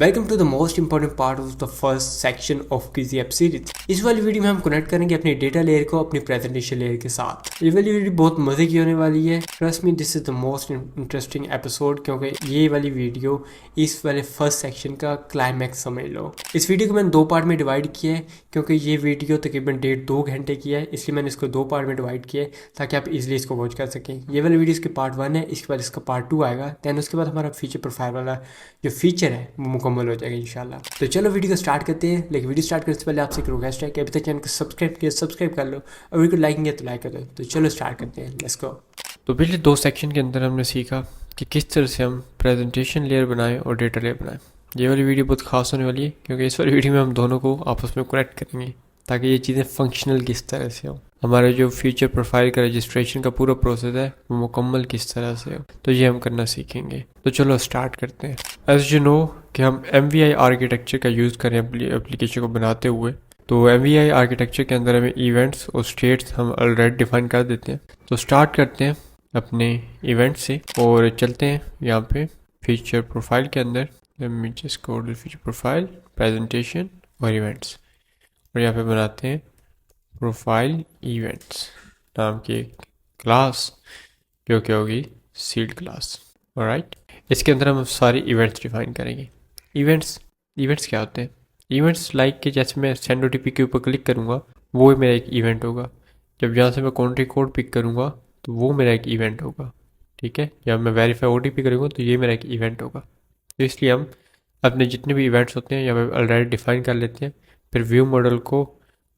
Welcome to the most important part of the first section of किसी app series. इस वाली video में हम कनेक्ट करेंगे अपनी डेटा लेयर को अपनी प्रेजेंटेशन लेयर के साथ। ये वाली वीडियो बहुत मजे की होने वाली है। Trust me, this is the most interesting episode, क्योंकि ये वाली वीडियो इस वाले फर्स्ट सेक्शन का क्लाइमैक्स समझ लो। इस वीडियो को मैंने दो पार्ट में डिवाइड किया है, क्योंकि ये वीडियो तकरीबन 1.5-2 घंटे की है, इसलिए मैंने इसको दो पार्ट में डिवाइड किया है ताकि आप इजिली इसको वॉच कर सकें। ये वाली वीडियो इसके पार्ट 1 है, इसके बाद इसका पार्ट 2 आएगा, दैन उसके बाद हमारा फीचर प्रोफाइल वाला जो फीचर है वो मुकम्मल हो जाएगा इंशाल्लाह। तो चलो वीडियो को स्टार्ट करते हैं। लेकिन वीडियो स्टार्ट करने से पहले आपसे एक रिक्वेस्ट है कि अभी तक चैनल को सब्सक्राइब किया सब्सक्राइब कर लो, और वीडियो को लाइक नहीं किया तो लाइक कर दो। तो चलो स्टार्ट करते हैं, लेट्स गो। तो पिछले दो सेक्शन के अंदर हमने सीखा कि किस तरह से हम प्रेजेंटेशन लेयर बनाएं और डेटा लेयर बनाएं। ये वाली वीडियो बहुत खास होने वाली है, क्योंकि इस वाली वीडियो में हम दोनों को आपस में कनेक्ट करेंगे ताकि ये चीज़ें फंक्शनल किस तरह से हो, हमारे जो फ्यूचर प्रोफाइल का रजिस्ट्रेशन का पूरा प्रोसेस है वो मुकम्मल किस तरह से हो, तो ये हम करना सीखेंगे। तो चलो स्टार्ट करते हैं। एज यू नो कि हम MVI आर्किटेक्चर का यूज़ करें एप्लीकेशन को बनाते हुए, तो MVI आर्किटेक्चर के अंदर हमें इवेंट्स और स्टेट्स हम ऑलरेडी डिफाइन कर देते हैं। तो स्टार्ट करते हैं अपने इवेंट से और चलते हैं यहाँ पे फीचर प्रोफाइल के अंदर। Let me just go to feature profile, presentation और इवेंट्स, और यहाँ पे बनाते हैं प्रोफाइल इवेंट्स नाम की एक क्लास जो कि होगी सीड क्लास। ऑलराइट, इसके अंदर हम सारी इवेंट्स डिफाइन करेंगे। इवेंट्स क्या होते हैं? इवेंट्स लाइक कि जैसे मैं सेंड OTP के ऊपर क्लिक करूँगा वो मेरा एक इवेंट होगा। जब यहाँ से मैं कंट्री कोड पिक करूँगा तो वो मेरा एक इवेंट होगा, ठीक है। जब मैं वेरीफाई OTP करूँगा तो ये मेरा एक इवेंट होगा। तो इसलिए हम अपने जितने भी इवेंट्स होते हैं यहाँ पे ऑलरेडी डिफाइन कर लेते हैं। फिर व्यू मॉडल को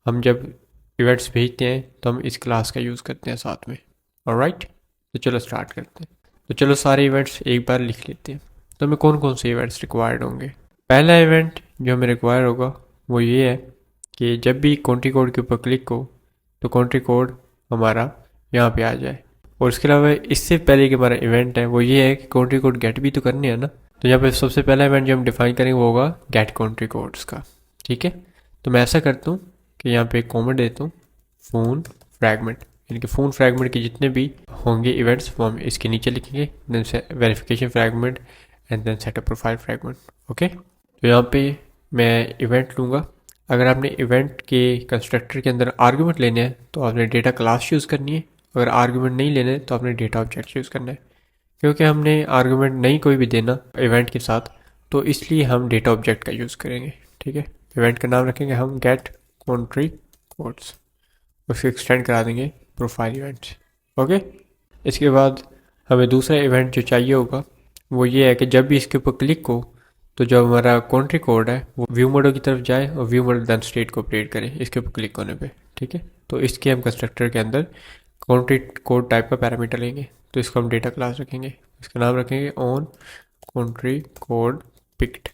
हम जब इवेंट्स भेजते हैं तो हम इस क्लास का यूज़ करते हैं साथ में। ऑलराइट, तो चलो स्टार्ट करते हैं। तो चलो सारे इवेंट्स एक बार लिख लेते हैं। तो हमें कौन कौन से इवेंट्स रिक्वायर्ड होंगे? पहला इवेंट जो हमें रिक्वायर होगा वो ये है कि जब भी कंट्री कोड के ऊपर क्लिक हो तो कंट्री कोड हमारा यहाँ पे आ जाए। और इसके अलावा इससे पहले कि हमारा इवेंट है वो ये है कि कंट्री कोड गेट भी तो करने हैं ना। तो यहाँ पे सबसे पहला इवेंट जो हम डिफाइन करेंगे वो होगा गेट कंट्री कोड्स का, ठीक है। तो मैं ऐसा करता हूँ कि यहाँ पे एक कॉमेंट देता हूँ फ़ोन फ्रैगमेंट, यानी कि फ़ोन फ्रैगमेंट के जितने भी होंगे इवेंट्स वो हम इसके नीचे लिखेंगे, then verification fragment and then setup profile fragment. Okay, तो यहाँ पे मैं इवेंट लूँगा। अगर आपने इवेंट के कंस्ट्रक्टर के अंदर आर्गूमेंट लेने हैं तो आपने डेटा क्लास यूज़ करनी है। अगर आर्गूमेंट नहीं लेने तो आपने डेटा ऑब्जेक्ट यूज़ करना है। क्योंकि हमने आर्गूमेंट नहीं कोई भी देना इवेंट के साथ, तो इसलिए हम डेटा ऑब्जेक्ट का यूज़ करेंगे, ठीक है। इवेंट का नाम रखेंगे हम गेट कंट्री कोड्स, उसको एक्सटेंड करा देंगे प्रोफाइल इवेंट्स। ओके, इसके बाद हमें दूसरा इवेंट जो चाहिए होगा वो ये है कि जब भी इसके ऊपर क्लिक हो तो जो हमारा कंट्री कोड है वो व्यू मॉडल की तरफ जाए और व्यू मॉडल देन स्टेट को अपडेट करे इसके ऊपर क्लिक होने पे, ठीक है। तो इसके हम कंस्ट्रक्टर के अंदर कंट्री कोड टाइप का पैरामीटर लेंगे, तो इसको हम डेटा क्लास रखेंगे। इसका नाम रखेंगे ऑन कंट्री कोड पिक्ड,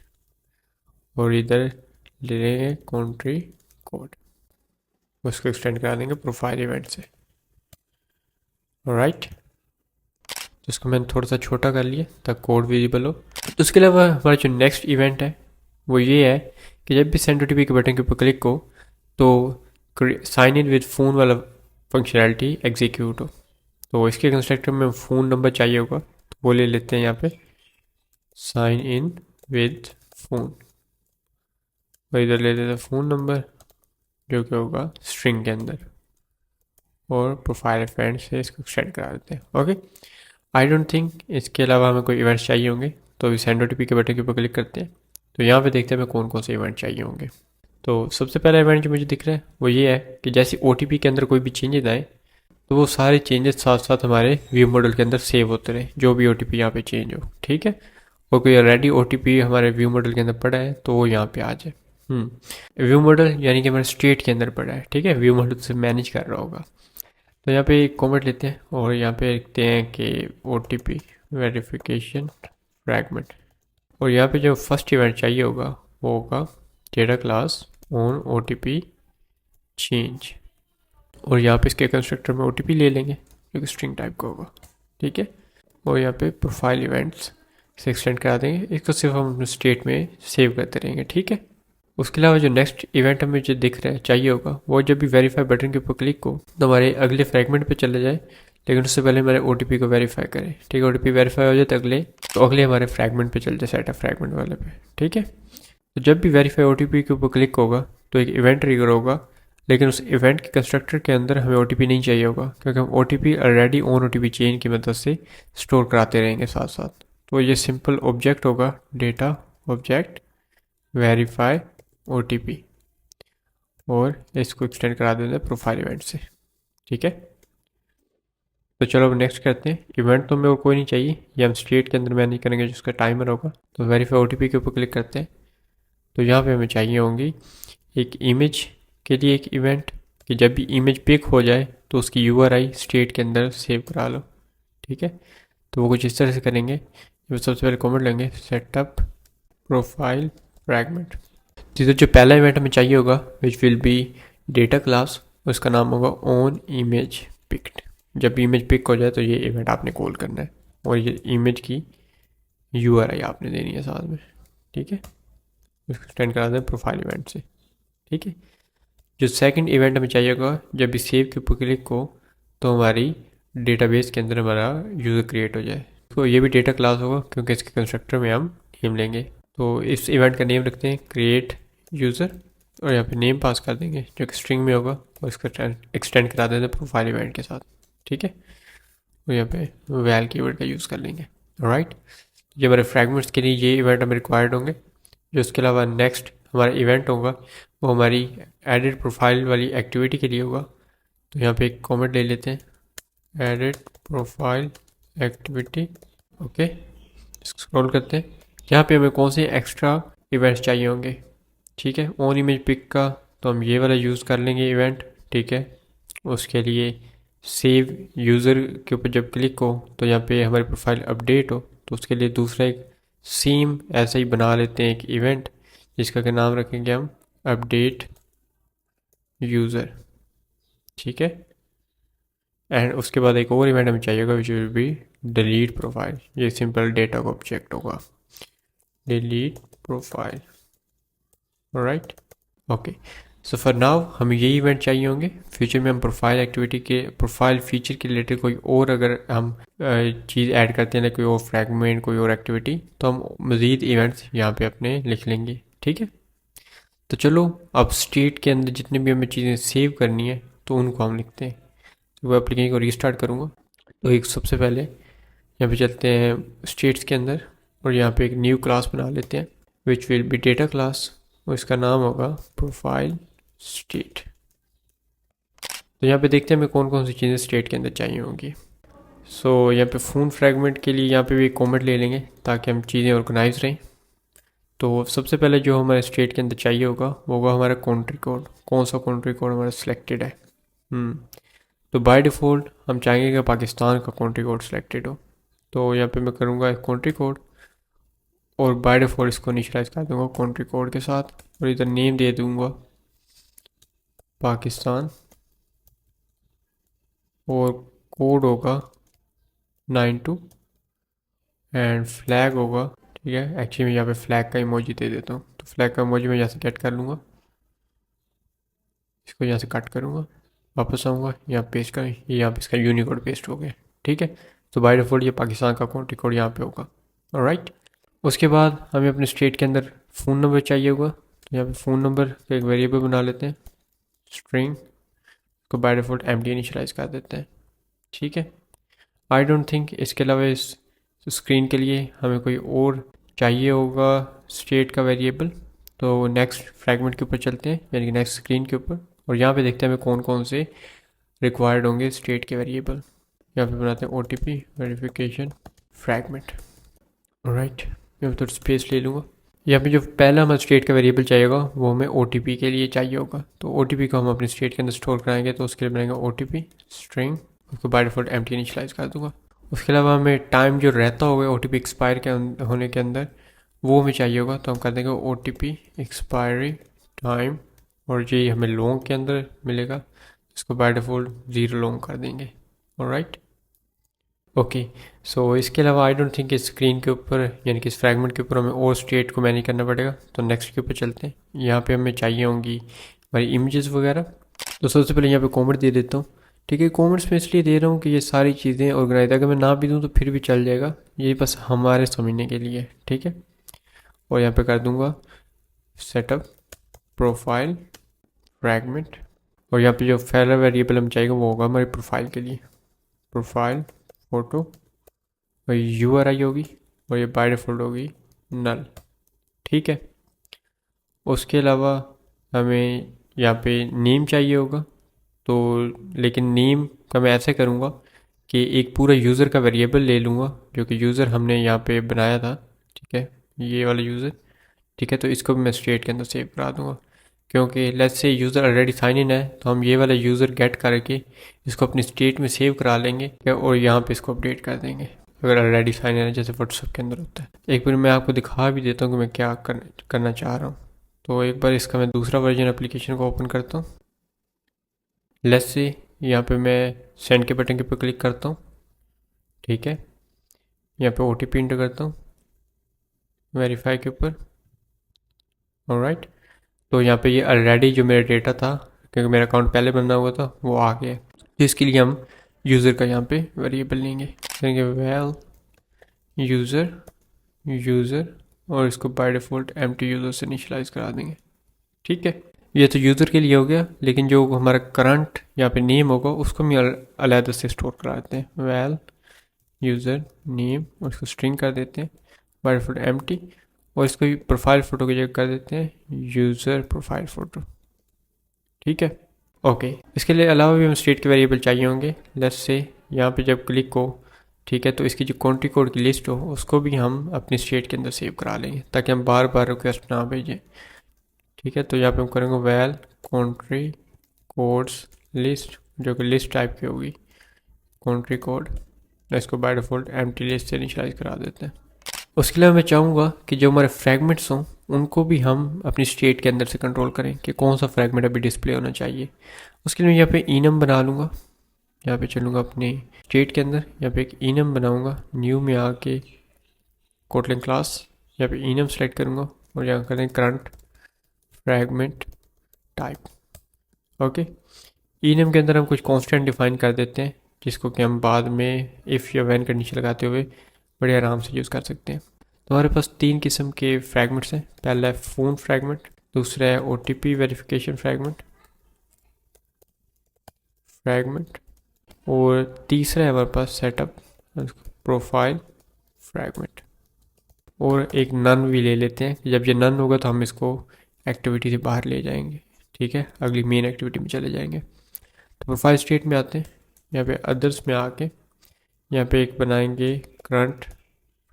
और इधर ले लेंगे कंट्री कोड, उसको एक्सटेंड करा देंगे प्रोफाइल इवेंट से। ऑलराइट, तो इसको मैंने थोड़ा सा छोटा कर लिया ताकि कोड विजिबल हो। तो उसके अलावा हमारा जो नेक्स्ट इवेंट है वो ये है कि जब भी सेंड OTP के बटन के ऊपर क्लिक हो तो साइन इन विद फ़ोन वाला फंक्शनैलिटी एग्जीक्यूट हो। तो इसके कंस्ट्रक्टर में फ़ोन नंबर चाहिए होगा, तो वो ले लेते हैं यहाँ पे साइन इन विद फ़ोन, और इधर ले लेते हैं फ़ोन नंबर जो कि होगा स्ट्रिंग के अंदर, और प्रोफाइल फ्रेंड से इसको एक्सटेंड करा देते हैं। ओके, आई डोंट थिंक इसके अलावा हमें कोई इवेंट्स चाहिए होंगे। तो अभी सेंड OTP के बटन के ऊपर क्लिक करते हैं, तो यहाँ पे देखते हैं हमें कौन कौन से इवेंट चाहिए होंगे। तो सबसे पहला इवेंट जो मुझे दिख रहा है वो ये है कि जैसे OTP के अंदर कोई भी चेंजेस आए तो वो सारे चेंजेस साथ साथ हमारे व्यू मॉडल के अंदर सेव होते रहे, जो भी OTP यहाँ पे चेंज हो, ठीक है। और कोई ऑलरेडी OTP हमारे व्यू मॉडल के अंदर पड़ा है तो वो यहाँ पे आ जाए। व्यू मॉडल यानी कि हमारे स्टेट के अंदर पड़ा है, ठीक है, व्यू मॉडल से मैनेज कर रहा होगा। तो यहाँ पे एक कमेंट लेते हैं और यहाँ पे लिखते हैं कि OTP वेरिफिकेशन फ्रैगमेंट, और यहाँ पे जो फर्स्ट इवेंट चाहिए होगा वो होगा data class on OTP change, और यहाँ पे इसके कंस्ट्रक्टर में OTP ले लेंगे जो कि स्ट्रिंग टाइप का होगा, ठीक है। और यहाँ पे प्रोफाइल इवेंट्स से एक्सटेंड करा देंगे, इसको सिर्फ हम अपने स्टेट में सेव करते रहेंगे, ठीक है। उसके अलावा जो नेक्स्ट इवेंट हमें जो दिख रहा है चाहिए होगा वो जब भी वेरीफाई बटन के ऊपर क्लिक हो तो हमारे अगले फ्रैगमेंट पे चले जाए, लेकिन उससे पहले हमारे OTP को वेरीफाई करें। ठीक है, OTP वेरीफाई हो जाए तो अगले हमारे फ्रैगमेंट पे चलते, सेट ऑफ फ्रैगमेंट वाले पे। ठीक है, तो जब भी वेरीफाई OTP के ऊपर क्लिक होगा तो एक इवेंट ट्रिगर होगा, लेकिन उस इवेंट के कंस्ट्रक्टर के अंदर हमें OTP नहीं चाहिए होगा, क्योंकि हम OTP already on OTP chain की मदद से स्टोर कराते रहेंगे साथ साथ। तो ये सिंपल ऑब्जेक्ट होगा, डेटा ऑब्जेक्ट वेरीफाई OTP, और इसको एक्सटेंड करा देते हैं प्रोफाइल इवेंट से। ठीक है, तो चलो अब नेक्स्ट करते हैं। इवेंट तो हमें और कोई नहीं चाहिए, ये हम स्टेट के अंदर मैनेज करेंगे जिसका टाइमर होगा। तो वेरीफाई OTP के ऊपर क्लिक करते हैं, तो यहाँ पे हमें चाहिए होंगी एक इमेज के लिए एक इवेंट, कि जब भी इमेज पिक हो जाए तो उसकी URI स्टेट के अंदर सेव करा लो। ठीक है, तो वो कुछ इस तरह से करेंगे। ये सबसे पहले कमेंट लेंगे सेटअप प्रोफाइल फ्रैगमेंट। जो पहला इवेंट हमें चाहिए होगा which will be data class, उसका नाम होगा ऑन इमेज पिक्ड। जब इमेज पिक हो जाए तो ये इवेंट आपने कॉल करना है, और ये इमेज की URI आपने देनी है साथ में। ठीक है, उसको एक्सटेंड करा दें प्रोफाइल इवेंट से। ठीक है, जो सेकंड इवेंट हमें चाहिए होगा जब भी सेव के ऊपर क्लिक हो तो हमारी डेटाबेस के अंदर हमारा यूज़र क्रिएट हो जाए। तो ये भी डेटा क्लास होगा, क्योंकि इसके कंस्ट्रक्टर में हम नेम लेंगे। तो इस इवेंट का नेम रखते हैं क्रिएट यूज़र, और यहाँ पे नेम पास कर देंगे जो कि स्ट्रिंग में होगा, और इसका एक्सटेंड करा देते हैं प्रोफाइल इवेंट के साथ। ठीक है, और यहाँ पे वैल कीवर्ड का यूज़ कर लेंगे। राइट, ये हमारे फ्रैगमेंट्स के लिए ये इवेंट हमें रिक्वायर्ड होंगे। जो इसके अलावा नेक्स्ट हमारा इवेंट होगा वो हमारी एडिट प्रोफाइल वाली एक्टिविटी के लिए होगा। तो यहाँ पे एक कमेंट ले लेते हैं, edit profile activity. Okay, scroll करते हैं, यहाँ पे हमें कौन से एक्स्ट्रा इवेंट्स चाहिए होंगे। ठीक है, ऑन इमेज पिक का तो हम ये वाला यूज़ कर लेंगे इवेंट। ठीक है, उसके लिए सेव यूज़र के ऊपर जब क्लिक हो तो यहाँ पे हमारी प्रोफाइल अपडेट हो, तो उसके लिए दूसरा एक सेम ऐसा ही बना लेते हैं एक इवेंट, जिसका के नाम रखेंगे हम अपडेट यूज़र। ठीक है, एंड उसके बाद एक और इवेंट हमें चाहिए होगा which will be delete profile. ये सिंपल डेटा का ऑब्जेक्ट होगा, delete profile. Right, okay, so for now हमें यही इवेंट चाहिए होंगे। फ्यूचर में हम प्रोफाइल एक्टिविटी के प्रोफाइल फीचर के रिलेटेड कोई और अगर हम चीज़ ऐड करते हैं, कोई और फ्रैगमेंट, कोई और एक्टिविटी, तो हम मज़ीद इवेंट्स यहाँ पे अपने लिख लेंगे। ठीक है, तो चलो अब स्टेट के अंदर जितने भी हमें चीज़ें सेव करनी है तो उनको हम लिखते हैं। तो वो एप्लीकेशन को रीस्टार्ट करूँगा, तो एक सबसे पहले यहाँ पे चलते हैं स्टेट्स के अंदर, और यहाँ पे एक न्यू क्लास बना लेते हैं which will be data class, और इसका नाम होगा प्रोफाइल स्टेट। तो यहाँ पे देखते हैं हमें कौन कौन सी चीज़ें स्टेट के अंदर चाहिए होंगी। सो यहाँ पे फ़ोन फ्रैगमेंट के लिए यहाँ पे भी एक कमेंट ले लेंगे ताकि हम चीज़ें ऑर्गेनाइज रहें। तो सबसे पहले जो हमारे स्टेट के अंदर चाहिए होगा वो होगा हमारा कंट्री कोड। कौन सा कंट्री कोड हमारा सिलेक्टेड है? तो बाय डिफ़ॉल्ट हम चाहेंगे कि पाकिस्तान का कंट्री कोड सिलेक्टेड हो। तो यहाँ पे मैं करूँगा कंट्री कोड, और बाय डिफ़ॉल्ट इसको इनिशियलाइज कर दूँगा कंट्री कोड के साथ, और इधर नेम दे दूँगा पाकिस्तान, और कोड होगा 92, एंड फ्लैग होगा, ठीक है, एक्चुअली मैं यहाँ पे फ्लैग का इमोजी दे देता हूँ। तो फ्लैग का इमोजी मैं यहाँ से गेट कर लूँगा, इसको यहाँ से कट करूँगा, वापस आऊँगा, यहाँ पेस्ट करें, ये यहाँ पे इसका यूनिकोड पेस्ट हो गया। ठीक है, तो बाय डिफ़ॉल्ट ये पाकिस्तान का कंट्री कोड यहाँ पे होगा। ऑलराइट, उसके बाद हमें अपने स्टेट के अंदर फ़ोन नंबर चाहिए होगा। तो यहाँ पे फ़ोन नंबर का एक वेरिएबल बना लेते हैं स्ट्रिंग, को बाय डिफ़ॉल्ट एम्प्टी इनिशियलाइज कर देते हैं। ठीक है, आई डोंट थिंक इसके अलावा इस स्क्रीन के लिए हमें कोई और चाहिए होगा स्टेट का वेरिएबल। तो नेक्स्ट फ्रैगमेंट के ऊपर चलते हैं, यानी कि नेक्स्ट स्क्रीन के ऊपर, और यहाँ पे देखते हैं हमें कौन कौन से रिक्वायर्ड होंगे स्टेट के वेरिएबल। यहाँ पे बनाते हैं OTP वेरिफिकेशन फ्रैगमेंट। राइट, यहाँ पे थोड़ा स्पेस ले लूँगा। यहाँ पे जो पहला हमें स्टेट का वेरिएबल चाहिए होगा वो हमें OTP के लिए चाहिए होगा। तो OTP को हम अपने स्टेट के अंदर स्टोर कराएंगे, तो उसके लिए बनाएंगे OTP स्ट्रिंग, उसको बाय डिफ़ॉल्ट एम्प्टी इनिशियलाइज कर दूँगा। उसके अलावा हमें टाइम जो रहता होगा OTP एक्सपायर के होने के अंदर वो हमें चाहिए होगा। तो हम कर देंगे OTP एक्सपायरी टाइम, और ये हमें लॉन्ग के अंदर मिलेगा, इसको बाय डिफ़ॉल्ट 0 लॉन्ग कर देंगे। ऑलराइट, ओके, सो इसके अलावा आई डोंट थिंक इस स्क्रीन के ऊपर यानी कि इस फ्रैगमेंट के ऊपर हमें और स्टेट को मैनेज करना पड़ेगा। तो नेक्स्ट के ऊपर चलते हैं, यहाँ पे हमें चाहिए होंगी हमारी इमेजेस वगैरह। तो सबसे पहले यहाँ पे कमेंट दे देता हूँ, ठीक है। कमेंट्स में इसलिए दे रहा हूँ कि ये सारी चीज़ें ऑर्गेनाइज, अगर मैं ना भी दूँ तो फिर भी चल जाएगा, ये बस हमारे समझने के लिए, ठीक है। और यहाँ पे कर दूँगा सेटअप प्रोफाइल फ्रैगमेंट, और यहाँ पे जो पहला वेरिएबल हम चाहिए वो होगा हमारी प्रोफाइल के लिए, प्रोफाइल फ़ोटो, और URI होगी, और ये बाय डिफ़ॉल्ट होगी नल, ठीक है। उसके अलावा हमें यहाँ पे नेम चाहिए होगा, तो लेकिन नेम का मैं ऐसे करूँगा कि एक पूरा यूज़र का वेरिएबल ले लूँगा जो कि यूज़र हमने यहाँ पे बनाया था, ठीक है, ये वाला यूज़र, ठीक है। तो इसको भी मैं स्टेट के अंदर सेव करा दूँगा, क्योंकि let's say user already sign in है, तो हम ये वाला यूज़र गेट करके इसको अपनी स्टेट में सेव करा लेंगे और यहाँ पे इसको अपडेट कर देंगे अगर ऑलरेडी साइन इन है, जैसे व्हाट्सएप के अंदर होता है। एक बार मैं आपको दिखा भी देता हूँ कि मैं क्या करना चाह रहा हूँ। तो एक बार इसका मैं दूसरा वर्जन एप्लीकेशन को ओपन करता हूँ। लेट्स से यहाँ पे मैं सेंड के बटन के ऊपर क्लिक करता हूँ, ठीक है। यहाँ पे OTP इंटर करता हूँ वेरीफाई के ऊपर, ऑलराइट। तो यहाँ पे ये ऑलरेडी जो मेरा डेटा था, क्योंकि मेरा अकाउंट पहले बना हुआ था, वो आ गया। तो इसके लिए हम यूज़र का यहाँ पे वेरिएबल लेंगे, कहेंगे वेल यूज़र और इसको बाय डिफ़ॉल्ट एम्प्टी यूज़र से इनिशियलाइज करा देंगे, ठीक है। ये तो यूज़र के लिए हो गया, लेकिन जो हमारा करंट यहाँ पे नेम होगा उसको हम अलग से स्टोर करा देते हैं, वेल यूज़र नेम, और इसको स्ट्रिंग कर देते हैं बाय डिफ़ॉल्ट एम्प्टी, और इसको भी प्रोफाइल फ़ोटो की जगह कर देते हैं यूज़र प्रोफाइल फ़ोटो, ठीक है। ओके, इसके लिए अलावा भी हम स्टेट के वेरिएबल चाहिए होंगे। लेट्स से यहाँ पे जब क्लिक हो, ठीक है, तो इसकी जो कंट्री कोड की लिस्ट हो उसको भी हम अपनी स्टेट के अंदर सेव करा लेंगे ताकि हम बार बार रिक्वेस्ट ना भेजें, ठीक है। तो यहाँ पे हम करेंगे वेल कंट्री कोड्स लिस्ट, जो कि लिस्ट टाइप की होगी कंट्री कोड, इसको बाय डिफ़ॉल्ट एम्प्टी लिस्ट से इनिशियलाइज करा देते हैं। उसके लिए मैं चाहूँगा कि जो हमारे फ्रैगमेंट्स हों उनको भी हम अपनी स्टेट के अंदर से कंट्रोल करें कि कौन सा फ्रैगमेंट अभी डिस्प्ले होना चाहिए। उसके लिए मैं यहाँ पे enum बना लूँगा, यहाँ पे चलूँगा अपने स्टेट के अंदर, यहाँ पे एक enum बनाऊँगा, न्यू में आके कोटलिन क्लास, यहाँ पे enum सेलेक्ट करूँगा और यहाँ कर देंगे current fragment type, okay. enum के अंदर हम कुछ कॉन्स्टेंट डिफाइन कर देते हैं जिसको कि हम बाद में इफ़ या वैन कंडीशन लगाते हुए बड़े आराम से यूज़ कर सकते हैं। तो हमारे पास 3 किस्म के फ्रैगमेंट्स हैं, पहला है फ़ोन फ्रैगमेंट, दूसरा है OTP वेरिफिकेशन फ्रैगमेंट और तीसरा है हमारे पास सेटअप प्रोफाइल फ्रैगमेंट। और एक नन भी ले लेते हैं, जब ये नन होगा तो हम इसको एक्टिविटी से बाहर ले जाएंगे, ठीक है, अगली मेन एक्टिविटी में चले जाएंगे। तो प्रोफाइल स्टेट में आते हैं, यहाँ पे अदर्स में आके यहाँ पे एक बनाएंगे करंट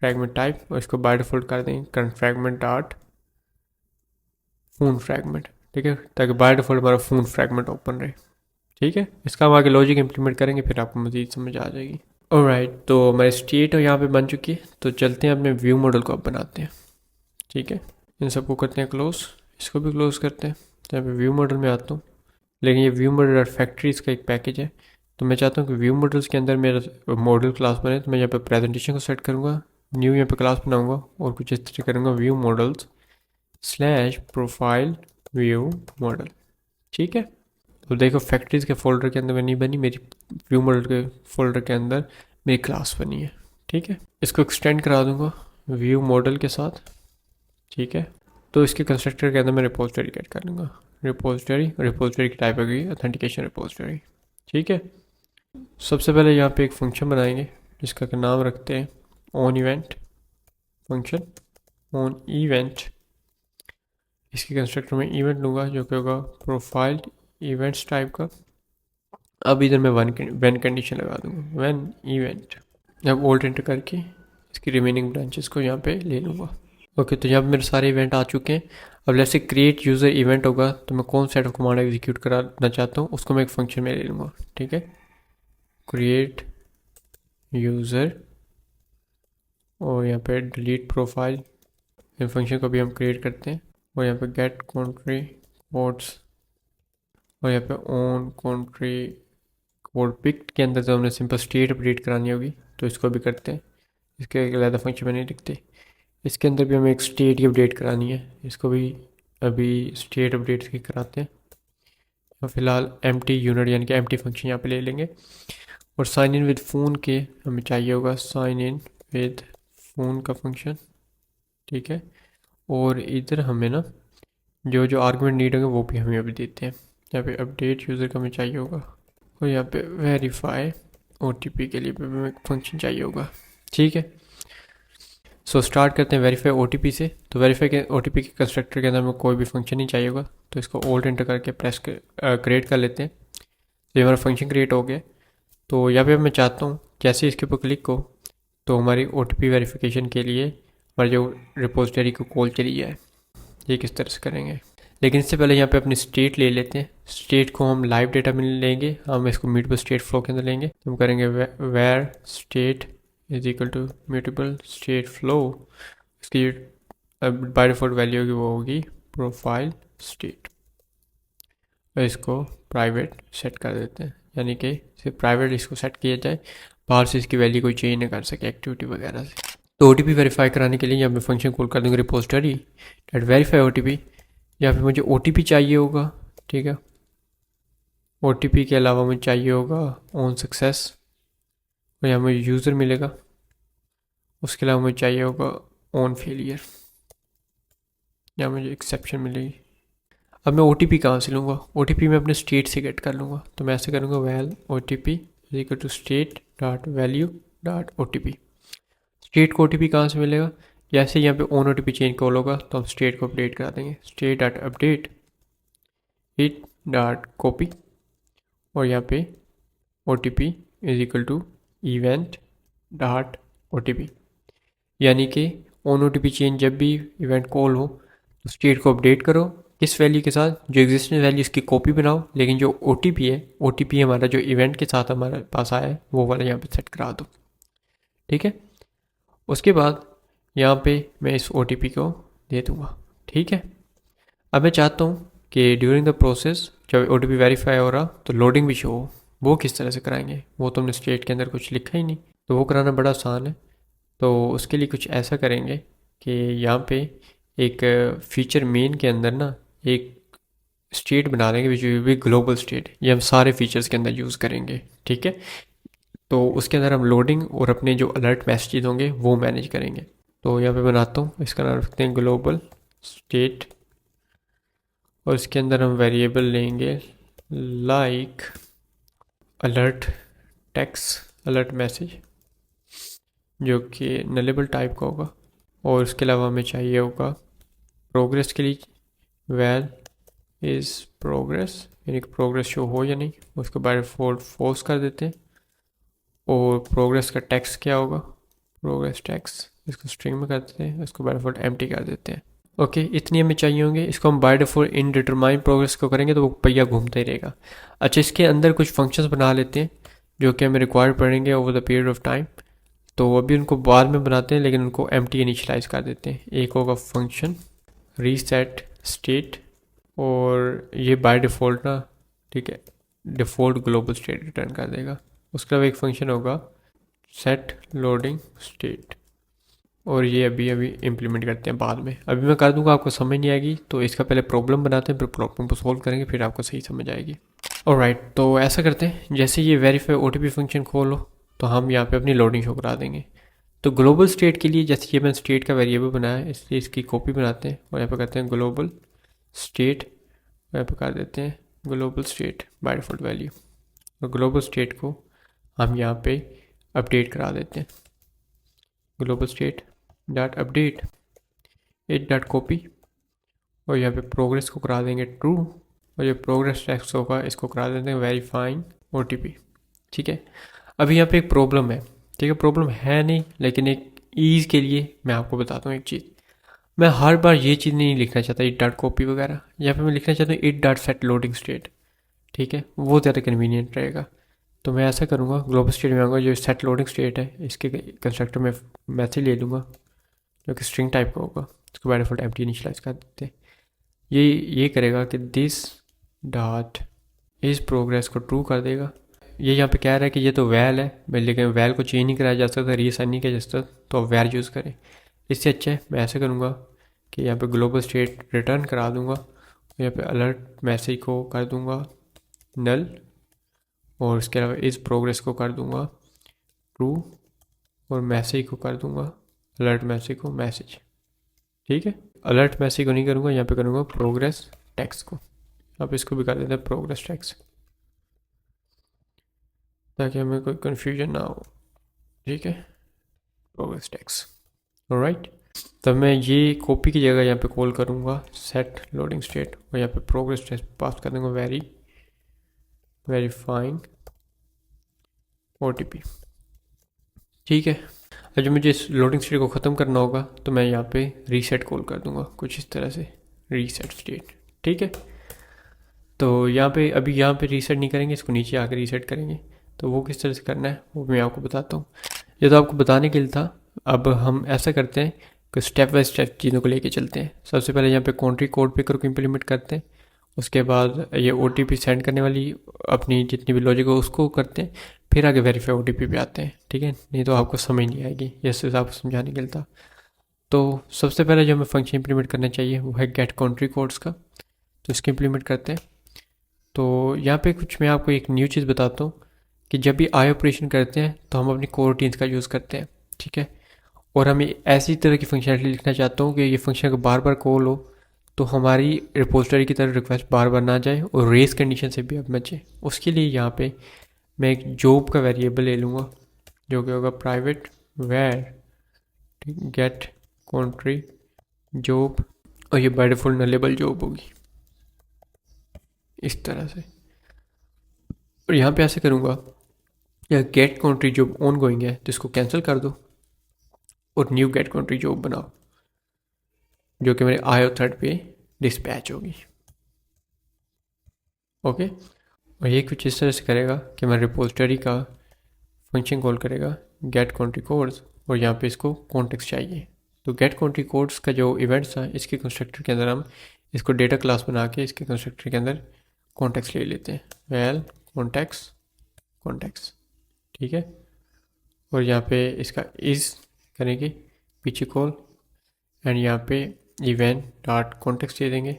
फ्रैगमेंट टाइप और इसको बाय डिफ़ॉल्ट कर देंगे current fragment dot phone fragment, ठीक है, ताकि बाय डिफ़ॉल्ट हमारा फ़ोन फ्रैगमेंट ओपन रहे, ठीक है। इसका हम आगे लॉजिक इंप्लीमेंट करेंगे, फिर आपको मज़ीद समझ आ जाएगी। ऑलराइट, तो हमारी स्टेट यहाँ पे बन चुकी है, तो चलते हैं अपने व्यू मॉडल को अब बनाते हैं, ठीक है। इन सबको करते हैं क्लोज, इसको भी क्लोज करते हैं। तो यहाँ पे व्यू मॉडल में आता हूँ, लेकिन ये व्यू मॉडल फैक्ट्रीज का एक पैकेज है, तो मैं चाहता हूँ कि व्यू मॉडल्स के अंदर मेरा मॉडल क्लास बने। तो मैं यहाँ पे प्रेजेंटेशन को सेट करूँगा, न्यू यहाँ पे क्लास बनाऊँगा और कुछ इस तरह करूँगा view models slash profile view model, ठीक है। तो देखो फैक्ट्रीज के फोल्डर के अंदर में नहीं बनी, मेरी व्यू मॉडल के फोल्डर के अंदर मेरी क्लास बनी है, ठीक है। इसको एक्सटेंड करा दूंगा व्यू मॉडल के साथ, ठीक है। तो इसके कंस्ट्रक्टर के अंदर मैं रिपोजिटरी ऐड कर लूँगा, रिपोजिटरी की टाइप होगी ऑथेंटिकेशन रिपोजिटरी, ठीक है। सबसे पहले यहाँ पे एक फंक्शन बनाएंगे जिसका नाम रखते हैं on event function, on event. इसके कंस्ट्रक्टर में इवेंट लूँगा जो कि होगा प्रोफाइल इवेंट्स टाइप का। अब इधर मैं वन कंडीशन लगा दूँगा, वन इवेंट। अब ओल्ड एंटर करके इसकी रिमेनिंग ब्रांचेस को यहाँ पे ले लूँगा, ओके। तो यहाँ पे मेरे सारे इवेंट आ चुके हैं। अब जैसे क्रिएट यूज़र इवेंट होगा तो मैं कौन सेट ऑफ कमांड एग्जीक्यूट कराना चाहता हूँ उसको मैं एक फंक्शन में ले लूँगा, ठीक है। क्रिएट यूज़र और यहाँ पे डिलीट प्रोफाइल, इन फंक्शन को भी हम क्रिएट करते हैं। और यहाँ पे गेट कंट्री कोड्स और यहाँ पे ऑन कंट्री कोड पिक के अंदर जो हमने सिंपल स्टेट अपडेट करानी होगी तो इसको भी करते हैं। इसके एक अलग फंक्शन में नहीं लिखते, इसके अंदर भी हमें एक स्टेट की अपडेट करानी है, इसको भी अभी स्टेट अपडेट की कराते हैं। फ़िलहाल एम्प्टी यूनिट यानी कि एम्प्टी फंक्शन यहाँ पे ले लेंगे। और साइन इन विद फ़ोन के हमें चाहिए होगा साइन इन विद फ़ोन का फंक्शन, ठीक है। और इधर हमें ना जो जो आर्गुमेंट नीड होंगे वो भी हमें अभी देते हैं। यहाँ पे अपडेट यूज़र का हमें चाहिए होगा और यहाँ पे वेरीफाई OTP के लिए भी हमें फंक्शन चाहिए होगा, ठीक है। सो स्टार्ट करते हैं वेरीफाई OTP से। तो वेरीफाई के OTP के कंस्ट्रक्टर के अंदर हमें कोई भी फंक्शन नहीं चाहिए होगा, तो इसको ओल्ड एंटर करके प्रेस क्रिएट कर लेते हैं। तो ये हमारा फंक्शन क्रिएट हो गया। तो यहाँ पे मैं चाहता हूँ जैसे इसके ऊपर क्लिक हो तो हमारी OTP वेरिफिकेशन के लिए हमारी जो रिपोजिटरी को कॉल चली जाए। ये किस तरह से करेंगे, लेकिन इससे पहले यहाँ पे अपनी स्टेट ले लेते हैं। स्टेट को हम लाइव डेटा में लेंगे, हम इसको म्यूटेबल स्टेट फ्लो के अंदर लेंगे। तो हम करेंगे var state is equal to mutable state flow. इसकी बाय डिफॉल्ट वैल्यू होगी वो होगी प्रोफाइल स्टेट। और इसको प्राइवेट सेट कर देते हैं, यानी कि सिर्फ प्राइवेट इसको सेट किया जाए, बाहर से इसकी वैल्यू कोई चेंज नहीं कर सके एक्टिविटी वगैरह से। तो OTP वेरीफाई कराने के लिए यहाँ पे फंक्शन कॉल कर दूँगा रिपोजिटरी डॉट वेरीफाई OTP। यहाँ पे मुझे OTP चाहिए होगा, ठीक है। OTP के अलावा मुझे चाहिए होगा ऑन सक्सेस, और यहाँ मुझे यूज़र मिलेगा। उसके अलावा मुझे चाहिए होगा ऑन फेलियर, यहाँ मुझे एक्सेप्शन मिलेगी। अब मैं OTP कहाँ से लूँगा, OTP मैं अपने स्टेट से गेट कर लूँगा। तो मैं ऐसे करूँगा val OTP is equal to state dot value dot OTP। State को OTP कहाँ से मिलेगा, जैसे यहाँ पे ऑन OTP चेंज कॉल होगा तो हम स्टेट को अपडेट करा देंगे, state dot update it dot copy, और यहाँ पे OTP is equal to event dot OTP। यानी कि ऑन OTP चेंज जब भी इवेंट कॉल हो तो स्टेट को अपडेट करो किस वैल्यू के साथ, जो एग्जिस्टिंग वैल्यू इसकी कॉपी बनाओ, लेकिन जो OTP है, OTP हमारा जो इवेंट के साथ हमारे पास आया है वो वाला यहाँ पे सेट करा दो, ठीक है। उसके बाद यहाँ पे मैं इस OTP को दे दूँगा, ठीक है। अब मैं चाहता हूँ कि ड्यूरिंग द प्रोसेस जब OTP वेरीफाई हो रहा तो लोडिंग भी शो हो। वो किस तरह से कराएंगे, वो तो हमने स्टेट के अंदर कुछ लिखा ही नहीं, तो वो कराना बड़ा आसान है। तो उसके लिए कुछ ऐसा करेंगे कि यहाँ पे एक फीचर मेन के अंदर ना एक स्टेट बना देंगे which will be global state. ये हम सारे फीचर्स के अंदर यूज़ करेंगे, ठीक है। तो उसके अंदर हम लोडिंग और अपने जो अलर्ट मैसेज होंगे वो मैनेज करेंगे। तो यहाँ पे बनाता हूँ, इसका नाम रखते हैं ग्लोबल स्टेट, और इसके अंदर हम वेरिएबल लेंगे like alert text alert message, जो कि नलेबल टाइप का होगा। और इसके अलावा हमें चाहिए होगा प्रोग्रेस के लिए वैल इज़ प्रोग्रेस, यानी कि प्रोग्रेस शो हो या नहीं, उसको बाय डिफॉल्ट फॉल्स कर देते हैं। और प्रोग्रेस का टेक्स्ट क्या होगा, प्रोग्रेस टेक्स्ट, इसको स्ट्रिंग में कर देते हैं, इसको बाय डिफॉल्ट एम्प्टी कर देते हैं। ओके, इतनी हमें चाहिए होंगे। इसको हम बाय डिफॉल्ट इनडिटरमाइन प्रोग्रेस को करेंगे तो वो पहिया घूमता ही रहेगा। अच्छा, इसके अंदर कुछ फंक्शंस बना लेते हैं जो कि हमें रिक्वायर्ड पड़ेंगे over the period of time. तो अभी उनको बाद में बनाते हैं, लेकिन उनको एम्प्टी इनिशियलाइज कर देते हैं। एक होगा फंक्शन रीसेट स्टेट, और ये बाय डिफ़ॉल्ट ना, ठीक है, डिफ़ॉल्ट ग्लोबल स्टेट रिटर्न कर देगा। उसके अलावा एक फंक्शन होगा सेट लोडिंग स्टेट, और ये अभी अभी इम्प्लीमेंट करते हैं बाद में। अभी मैं कर दूंगा, आपको समझ नहीं आएगी तो इसका पहले प्रॉब्लम बनाते हैं, फिर प्रॉब्लम को सोल्व करेंगे, फिर आपको सही समझ आएगी। ऑलराइट, तो ऐसा करते हैं, जैसे ये वेरीफाई OTP फंक्शन खोलो तो हम यहाँ पे अपनी लोडिंग शो करा देंगे। तो ग्लोबल स्टेट के लिए जैसे ये मैंने स्टेट का वेरिएबल बनाया है, इसलिए इसकी कॉपी बनाते हैं और यहाँ पे करते हैं ग्लोबल स्टेट, यहाँ पे कर देते हैं global state by default value, और ग्लोबल स्टेट को हम यहाँ पे अपडेट करा देते हैं, global state dot update it dot copy, और यहाँ पे प्रोग्रेस को करा देंगे ट्रू, और ये प्रोग्रेस टेक्स्ट होगा इसको करा देते हैं वेरीफाइंग OTP, ठीक है। अभी यहाँ पे एक प्रॉब्लम है, ठीक है, प्रॉब्लम है नहीं, लेकिन एक ईज़ के लिए मैं आपको बताता हूँ एक चीज़। मैं हर बार ये चीज़ नहीं लिखना चाहता इट डॉट कॉपी वगैरह, यहाँ पे मैं लिखना चाहता हूँ it dot set loading state, ठीक है, वो ज़्यादा कन्वीनियंट रहेगा। तो मैं ऐसा करूँगा, ग्लोबल स्टेट में आऊँगा, जो सेट लोडिंग स्टेट है इसके कंस्ट्रक्टर में मैसेज ले लूँगा जो कि स्ट्रिंग टाइप का होगा, इसको बाय डिफॉल्ट एम्प्टी इनिशियलाइज कर देते हैं। ये करेगा कि दिस डॉट इस प्रोग्रेस को ट्रू कर देगा। ये यहाँ पे कह रहा है कि ये तो वैल है, लेकिन वैल को चेंज नहीं कराया जा सकता, रीअसाइन नहीं किया जा सकता, तो आप वैल यूज़ करें। इससे अच्छा है मैं ऐसे करूँगा कि यहाँ पे ग्लोबल स्टेट रिटर्न करा दूँगा, यहाँ पे अलर्ट मैसेज को कर दूँगा नल, और उसके अलावा इस प्रोग्रेस को कर दूंगा ट्रू, और मैसेज को कर दूंगा, अलर्ट मैसेज को मैसेज। ठीक है, अलर्ट मैसेज को नहीं करूँगा, यहाँ पे करूँगा प्रोग्रेस टेक्स्ट को। अब इसको भी कर देते हैं प्रोग्रेस टेक्स्ट, ताकि हमें कोई कन्फ्यूजन ना हो। ठीक है, प्रोग्रेस टेक्स्ट। ऑलराइट, तब मैं ये कॉपी की जगह यहाँ पे कॉल करूँगा सेट लोडिंग स्टेट, और यहाँ पे प्रोग्रेस टेक्स्ट पास कर दूँगा वेरीफाइंग OTP। ठीक है, अब जब मुझे इस लोडिंग स्टेट को ख़त्म करना होगा तो मैं यहाँ पे रीसेट कॉल कर दूँगा कुछ इस तरह से, रीसेट स्टेट। ठीक है, तो यहाँ पे अभी यहाँ पे रीसेट नहीं करेंगे, इसको नीचे आकर रीसेट करेंगे। तो वो किस तरह से करना है वो मैं आपको बताता हूँ। ये तो आपको बताने के लिए था। अब हम ऐसा करते हैं कि स्टेप बाय स्टेप चीज़ों को लेके चलते हैं। सबसे पहले यहाँ पे कंट्री कोड पिकर को इम्प्लीमेंट करते हैं, उसके बाद ये OTP सेंड करने वाली अपनी जितनी भी लॉजिक हो उसको करते हैं, फिर आगे वेरीफाई OTP पे आते हैं। ठीक है, नहीं तो आपको समझ नहीं आएगी, ये सिर्फ आपको समझाने के लिए था। तो सबसे पहले जो हमें फंक्शन इम्प्लीमेंट करना चाहिए वो है गेट कंट्री कोड्स का, तो इसको इम्प्लीमेंट करते हैं। तो यहाँ पे कुछ मैं आपको एक न्यू चीज़ बताता हूँ कि जब भी आई ऑपरेशन करते हैं तो हम अपनी कोर रूटीन्स का यूज़ करते हैं। ठीक है, और हमें ऐसी तरह की फंक्शनलिटी लिखना चाहता हूँ कि ये फंक्शन अगर बार बार कॉल हो तो हमारी रिपोजिटरी की तरफ रिक्वेस्ट बार बार ना जाए और रेस कंडीशन से भी अब बचे। उसके लिए यहाँ पे मैं एक जॉब का वेरिएबल ले लूँगा जो कि होगा private var get country job, और ये बाय डिफॉल्ट नलेबल जॉब होगी इस तरह से। और यहाँ पे ऐसे करूँगा या get country job ongoing है तो इसको कैंसिल कर दो और न्यू गेट कंट्री जॉब बनाओ जो कि मेरे IO थ्रेड पे डिस्पैच होगी। ओके, और ये कुछ इस तरह से करेगा कि मैं रिपोजिटरी का फंक्शन कॉल करेगा गेट कंट्री कोड्स, और यहाँ पे इसको कॉन्टेक्स्ट चाहिए। तो गेट कंट्री कोड्स का जो इवेंट्स था इसके कंस्ट्रक्टर के अंदर हम इसको डेटा क्लास बना के इसके कंस्ट्रक्टर के अंदर कॉन्टेक्स्ट ले लेते हैं, वेल कॉन्टेक्स्ट। ठीक है, और यहाँ पे इसका इस करेंगे पीछे कॉल, एंड यहाँ पे इवेंट डॉट कॉन्टेक्स्ट दे देंगे,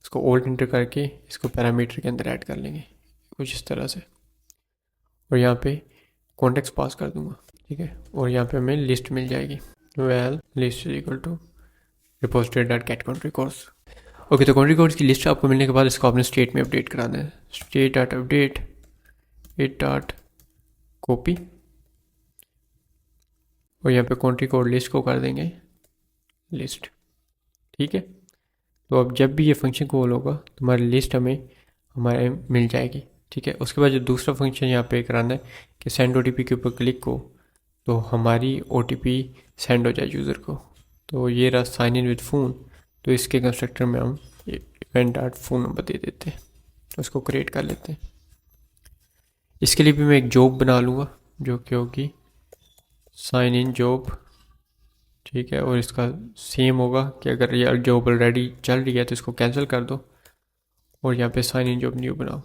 उसको ओल्ड इंटर करके इसको पैरामीटर के अंदर ऐड कर लेंगे कुछ इस तरह से, और यहाँ पे कॉन्टेक्स्ट पास कर दूंगा। ठीक है, और यहाँ पे हमें लिस्ट मिल जाएगी, val list is equal to repository dot get country codes. Okay, तो कंट्री कोड्स की लिस्ट आपको मिलने के बाद इसको आपने स्टेट में अपडेट कराना है, state dot update it dot copy, और यहाँ पे कंट्री कोड लिस्ट को कर देंगे लिस्ट। ठीक है, तो अब जब भी ये फंक्शन कॉल होगा तो हमारी लिस्ट हमारे मिल जाएगी। ठीक है, उसके बाद जो दूसरा फंक्शन यहाँ पे कराना है कि सेंड OTP के ऊपर क्लिक को तो हमारी OTP सेंड हो जाए यूज़र को। तो ये रहा साइन इन विद फ़ोन, तो इसके कंस्ट्रक्टर में हम इवेंट डॉट फ़ोन नंबर दे देते हैं, उसको क्रिएट कर लेते हैं। इसके लिए भी मैं एक जॉब बना लूँगा जो कि होगी साइन इन जॉब। ठीक है, और इसका सेम होगा कि अगर ये जॉब ऑलरेडी चल रही है तो इसको कैंसिल कर दो और यहाँ पे साइन इन जॉब न्यू बनाओ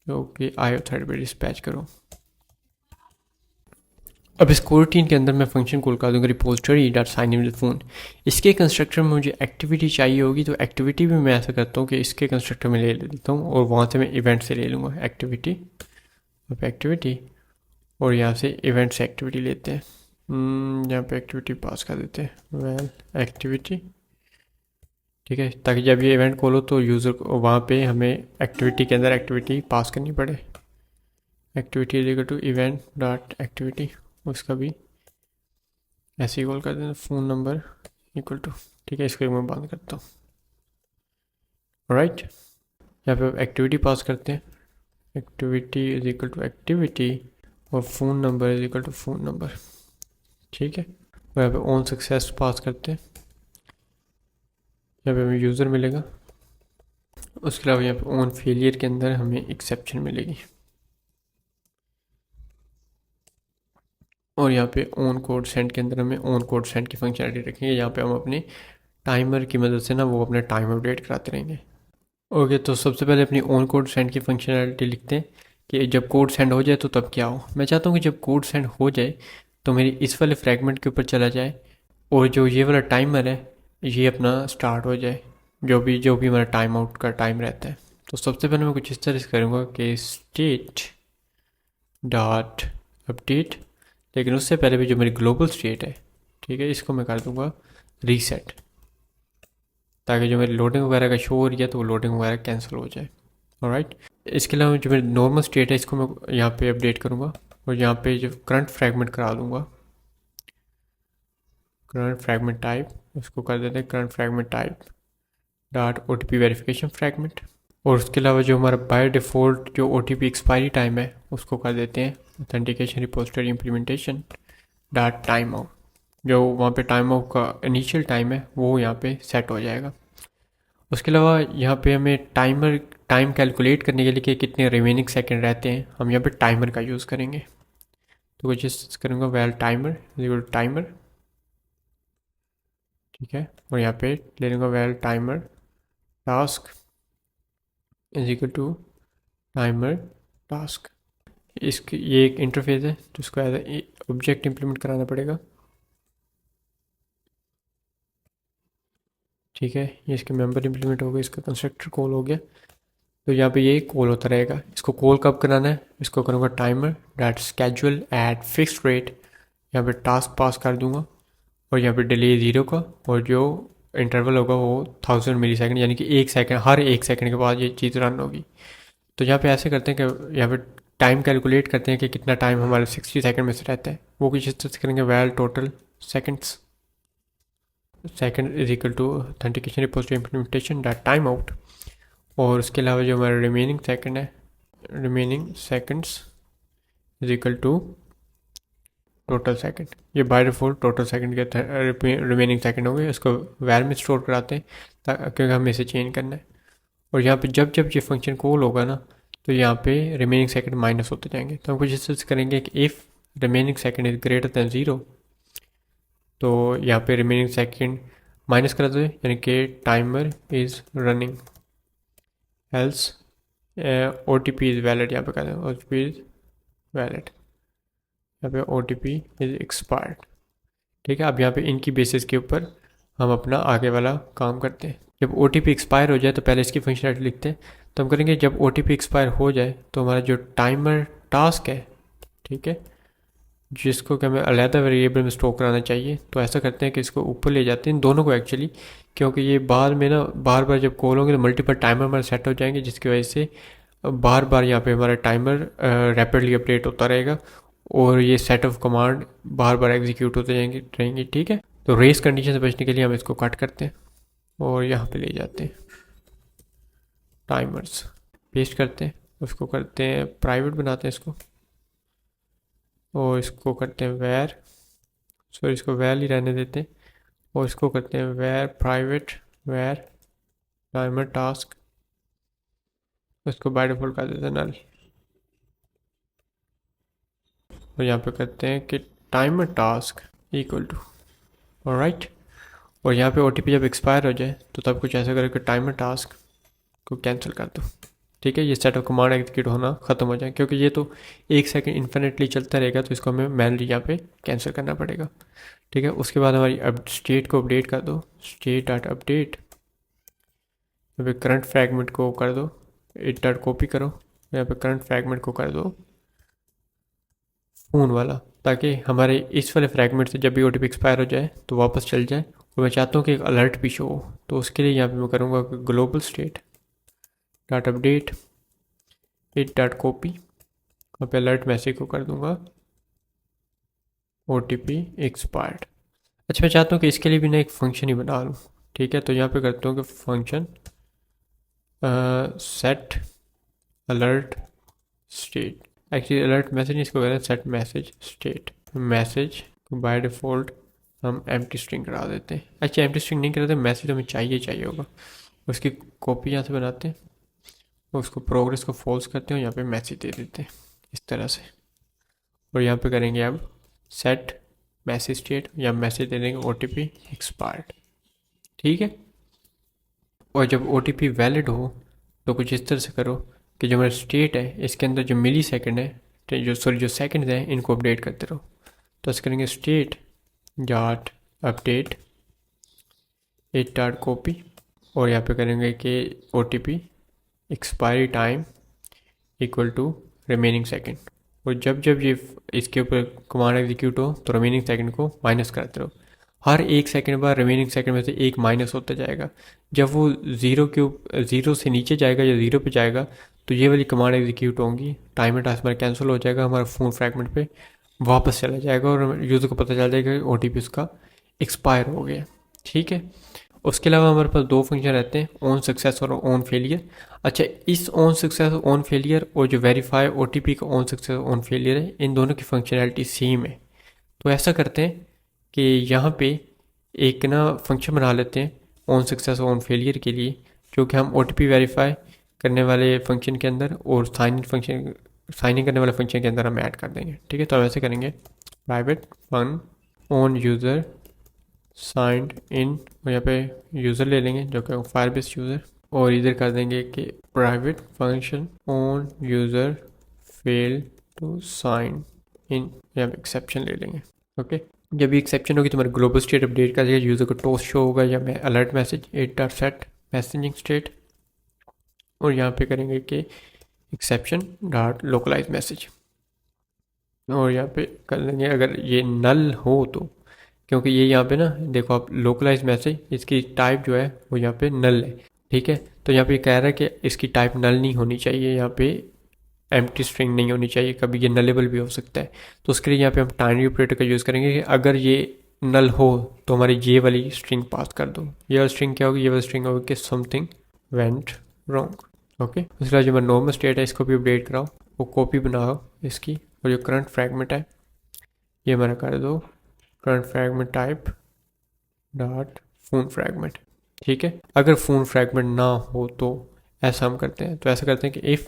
जो कि IO थ्रेड पे डिस्पैच करो। अब इस कोरोटीन के अंदर मैं फंक्शन कॉल कर दूँगा repository dot sign in with phone. इसके कंस्ट्रक्टर में मुझे एक्टिविटी चाहिए होगी, तो एक्टिविटी भी मैं ऐसा करता हूँ कि इसके कंस्ट्रक्टर में ले लेता हूँ और वहाँ से मैं इवेंट से ले लूँगा एक्टिविटी, अब एक्टिविटी, और यहाँ से इवेंट से एक्टिविटी लेते हैं। यहाँ पे एक्टिविटी पास कर देते हैं, वेल एक्टिविटी। ठीक है, ताकि जब ये इवेंट खोलो तो यूज़र को वहाँ पे हमें एक्टिविटी के अंदर एक्टिविटी पास करनी पड़े। Activity is equal to event dot activity, उसका भी ऐसे ही कॉल कर देना, फ़ोन नंबर इक्वल टू। ठीक है, इसको मैं बंद करता हूँ। राइट, यहाँ पे एक्टिविटी पास करते हैं, activity is equal to activity और phone number is equal to phone number. ठीक है, और यहाँ पे ऑन सक्सेस पास करते हैं, यहाँ पे हमें यूज़र मिलेगा। उसके अलावा यहाँ पे ऑन फेलियर के अंदर हमें एक्सेप्शन मिलेगी, और यहाँ पे ऑन कोड सेंड के अंदर हमें ऑन कोड सेंड की फंक्शनलिटी रखेंगे। यहाँ पे हम अपने टाइमर की मदद से ना वो अपने टाइम अपडेट कराते रहेंगे। ओके, तो सबसे पहले अपनी ऑन कोड सेंड की फंक्शनलिटी लिखते हैं कि जब कोड सेंड हो जाए तो तब क्या हो। मैं चाहता हूँ कि जब कोड सेंड हो जाए तो मेरी इस वाले फ्रैगमेंट के ऊपर चला जाए और जो ये वाला टाइमर है ये अपना स्टार्ट हो जाए, जो भी हमारा टाइम आउट का टाइम रहता है। तो सबसे पहले मैं कुछ इस तरह से करूँगा कि स्टेट डॉट अपडेट, लेकिन उससे पहले भी जो मेरी ग्लोबल स्टेट है, ठीक है, इसको मैं कर दूँगा रीसेट, ताकि जो मेरी लोडिंग वगैरह का शो हो रही है तो वो लोडिंग वगैरह कैंसिल हो जाए। ऑलराइट, इसके अलावा जो मेरी नॉर्मल स्टेट है इसको मैं यहाँ पे अपडेट करूँगा और यहाँ पे जो करंट फ्रैगमेंट करा दूँगा, करंट फ्रैगमेंट टाइप, उसको कर देते हैं current fragment type dot OTP verification fragment. और उसके अलावा जो हमारा बाय डिफ़ॉल्ट जो OTP एक्सपायरी टाइम है उसको कर देते हैं authentication repository implementation dot time out. जो वहाँ पे टाइम आउट का इनिशियल टाइम है वो यहाँ पे सेट हो जाएगा। उसके अलावा यहाँ पे हमें टाइम कैलकुलेट करने के लिए कि कितने रिमेनिंग सेकंड रहते हैं, हम यहाँ पे टाइमर का यूज़ करेंगे। तो कुछ इस करूँगा वेल टाइमर, ठीक है, और यहाँ पे ले लूँगा val timer task is equal to timer task. इसकी ये एक इंटरफेस है तो इसको एज ऑब्जेक्ट इंप्लीमेंट कराना पड़ेगा, ठीक है। ये इसके मेंबर इंप्लीमेंट हो गया, इसका कंस्ट्रक्टर कॉल हो गया, तो यहाँ पे ये कॉल होता रहेगा। इसको कॉल कब कराना है, इसको करूँगा timer that schedule eight fix rate, यहाँ पे टास्क पास कर दूँगा और यहाँ पे डिले 0 का, और जो इंटरवल होगा वो 1000 मिली सेकेंड, यानी कि 1 सेकंड, हर 1 सेकंड के बाद ये चीज़ रन होगी। तो यहाँ पे ऐसे करते हैं कि यहाँ पे टाइम कैलकुलेट करते हैं कि कितना टाइम हमारे 60 सेकंड में से रहता है, वो कुछ इस तरह से करेंगे val total seconds, second is equal to authentication repository implementation dot time out. और उसके अलावा जो हमारा रिमेनिंग सेकंड है, remaining seconds is equal to total second. ये बाय डिफॉल्ट टोटल सेकंड के रिमेनिंग सेकंड हो गए, इसको वैल में स्टोर कराते हैं क्योंकि हमें इसे चेंज करना है। और यहाँ पे जब जब ये फंक्शन कॉल होगा ना तो यहाँ पे रिमेनिंग सेकंड माइनस होते जाएंगे। तो हम कुछ इस तरह से करेंगे कि if remaining second is greater than 0, तो यहाँ पे रिमेनिंग सेकंड माइनस कर दो, यानी कि timer is running, else OTP is valid, यहाँ पे कहते हैं OTP इज़ वैलिड, यहाँ पे OTP इज़ एक्सपायर्ड, ठीक है। अब यहाँ पे इनकी बेसिस के ऊपर हम अपना आगे वाला काम करते हैं। जब OTP एक्सपायर हो जाए तो पहले इसकी फंक्शनलिटी लिखते हैं। तो हम करेंगे जब OTP एक्सपायर हो जाए तो हमारा जो टाइमर टास्क है, ठीक है, जिसको कि हमें अलहदा वेरिएबल में स्टोर कराना चाहिए, तो ऐसा करते हैं कि इसको ऊपर ले जाते हैं, इन दोनों को एक्चुअली, क्योंकि ये बाद में ना बार बार जब कॉल होंगे तो मल्टीपल टाइमर हमारे सेट हो जाएंगे, जिसकी वजह से बार बार यहाँ पे हमारा टाइमर रैपिडली अपडेट होता रहेगा और ये set of command bar bar execute होते रहेंगे, ठीक है। तो रेस कंडीशन से बचने के लिए हम इसको कट करते हैं और यहाँ पे ले जाते हैं, टाइमर्स पेस्ट करते हैं, उसको करते हैं प्राइवेट बनाते हैं इसको, और इसको करते हैं वेर, सॉरी इसको वैल ही रहने देते हैं, और इसको करते हैं var private var timer task, उसको बाय डिफॉल्ट कर देते हैं नल, और यहाँ पे करते हैं कि timer task equal to, alright. और यहाँ पे OTP जब एक्सपायर हो जाए तो तब कुछ ऐसा करें कि टाइमर टास्क को कैंसिल कर दो, ठीक है। ये सेट ऑफ कमांड एग्जीक्यूट होना ख़त्म हो जाए, क्योंकि ये तो 1 सेकंड इन्फिनिटली चलता रहेगा, तो इसको हमें मैनुअली यहाँ पे कैंसिल करना पड़ेगा, ठीक है। उसके बाद हमारी स्टेट को अपडेट कर दो, स्टेट डॉट अपडेट, यहाँ पे करंट फ्रैगमेंट को कर दो इट डॉट कॉपी करो, यहाँ पे करंट फ्रैगमेंट को कर दो फोन वाला, ताकि हमारे इस वाले फ्रैगमेंट से जब भी OTP एक्सपायर हो जाए तो वापस चल जाए। और मैं चाहता हूँ कि एक अलर्ट भी शो हो, तो उसके लिए यहाँ पे मैं करूँगा global state dot update it dot copy, वहाँ पे अलर्ट मैसेज को कर दूँगा OTP एक्सपायर्ड। अच्छा, मैं चाहता हूँ कि इसके लिए भी ना एक फंक्शन ही बना लूँ, ठीक है। तो यहाँ पे करता हूँ कि function set alert state, actually alert message इसको कहते हैं सेट मैसेज स्टेट, मैसेज को बाय डिफ़ॉल्ट हम एम्प्टी स्ट्रिंग करा देते हैं। अच्छा, एम्प्टी स्ट्रिंग नहीं कराते, मैसेज हमें चाहिए होगा, उसकी कॉपी यहाँ से बनाते हैं, उसको प्रोग्रेस को फॉल्स करते हैं और यहाँ पे मैसेज दे देते हैं इस तरह से। और यहाँ पे करेंगे अब सेट मैसेज स्टेट, या मैसेज दे देंगे OTP एक्सपायर्ड, ठीक है। और जब OTP वैलिड हो तो कुछ इस तरह से करो कि जो हमारा स्टेट है इसके अंदर जो मिली सेकेंड है, जो सेकेंड हैं, इनको अपडेट करते रहो। तो ऐसे करेंगे state dot update it dot copy, और यहाँ पे करेंगे कि OTP expiry time equal to remaining second, और जब जब ये इसके ऊपर कमांड एग्जीक्यूट हो तो रिमेनिंग सेकंड को माइनस करते रहो। हर एक सेकंड बाद रिमेनिंग सेकंड में से एक माइनस होता जाएगा। जब वो ज़ीरो से नीचे जाएगा या ज़ीरो पे जाएगा तो ये वाली कमांड एग्जीक्यूट होंगी, टाइमर टास्क हमारा कैंसिल हो जाएगा, हमारा फ़ोन फ्रैगमेंट पे वापस चला जाएगा और यूज़र को पता चल जाएगा कि OTP उसका एक्सपायर हो गया। ठीक है, उसके अलावा हमारे पास दो फंक्शन रहते हैं, ऑन सक्सेस और ऑन फेलियर। अच्छा, इस ऑन सक्सेस ऑन फेलियर और जो वेरीफाई OTP का ऑन सक्सेस ऑन फेलियर है, इन दोनों की फंक्शनैलिटी सेम है। तो ऐसा करते हैं कि यहाँ पे एक ना फंक्शन बना लेते हैं ऑन सक्सेस ऑन फेलियर के लिए, जो कि हम OTP वेरीफाई करने वाले फंक्शन के अंदर और साइन इन करने वाले फंक्शन के अंदर हम ऐड कर देंगे। ठीक है, तो हम ऐसे करेंगे private fun on user signed in, और यहाँ पे यूज़र ले लेंगे जो कि फायरबेस यूज़र, और इधर कर देंगे कि private function on user fail to sign in, यहाँ पे एक्सेप्शन ले लेंगे। ओके, जब भी एक्सेप्शन होगी तो हमारा ग्लोबल स्टेट अपडेट कर देगा, यूज़र को टोस्ट शो होगा या मैं alert message 8.set messaging state, और यहाँ पे करेंगे कि एक्सेप्शन डॉट लोकलाइज मैसेज, और यहाँ पे कर लेंगे अगर ये नल हो तो, क्योंकि ये यहाँ पे ना देखो आप लोकलाइज मैसेज इसकी टाइप जो है वो यहाँ पे नल है। ठीक है, तो यहाँ पे कह रहा है कि इसकी टाइप नल नहीं होनी चाहिए, यहाँ पे एम्प्टी स्ट्रिंग नहीं होनी चाहिए, कभी ये नलेबल भी हो सकता है। तो उसके लिए यहाँ पे हम टाइनरी ऑपरेटर का यूज़ करेंगे कि अगर ये नल हो तो हमारी ये वाली स्ट्रिंग पास कर दो। ये वाली स्ट्रिंग क्या होगी, ये वाली स्ट्रिंग होगी कि समथिंग वेंट रॉन्ग। ओके, उसके बाद जो हमारा नॉर्मल स्टेट है इसको भी अपडेट कराओ, वो कॉपी बनाओ इसकी, और जो करंट फ्रैगमेंट है ये हमारा कर दो current fragment type dot phone fragment. ठीक है, अगर फोन फ्रैगमेंट ना हो तो ऐसा हम करते हैं, तो ऐसा करते हैं कि इफ़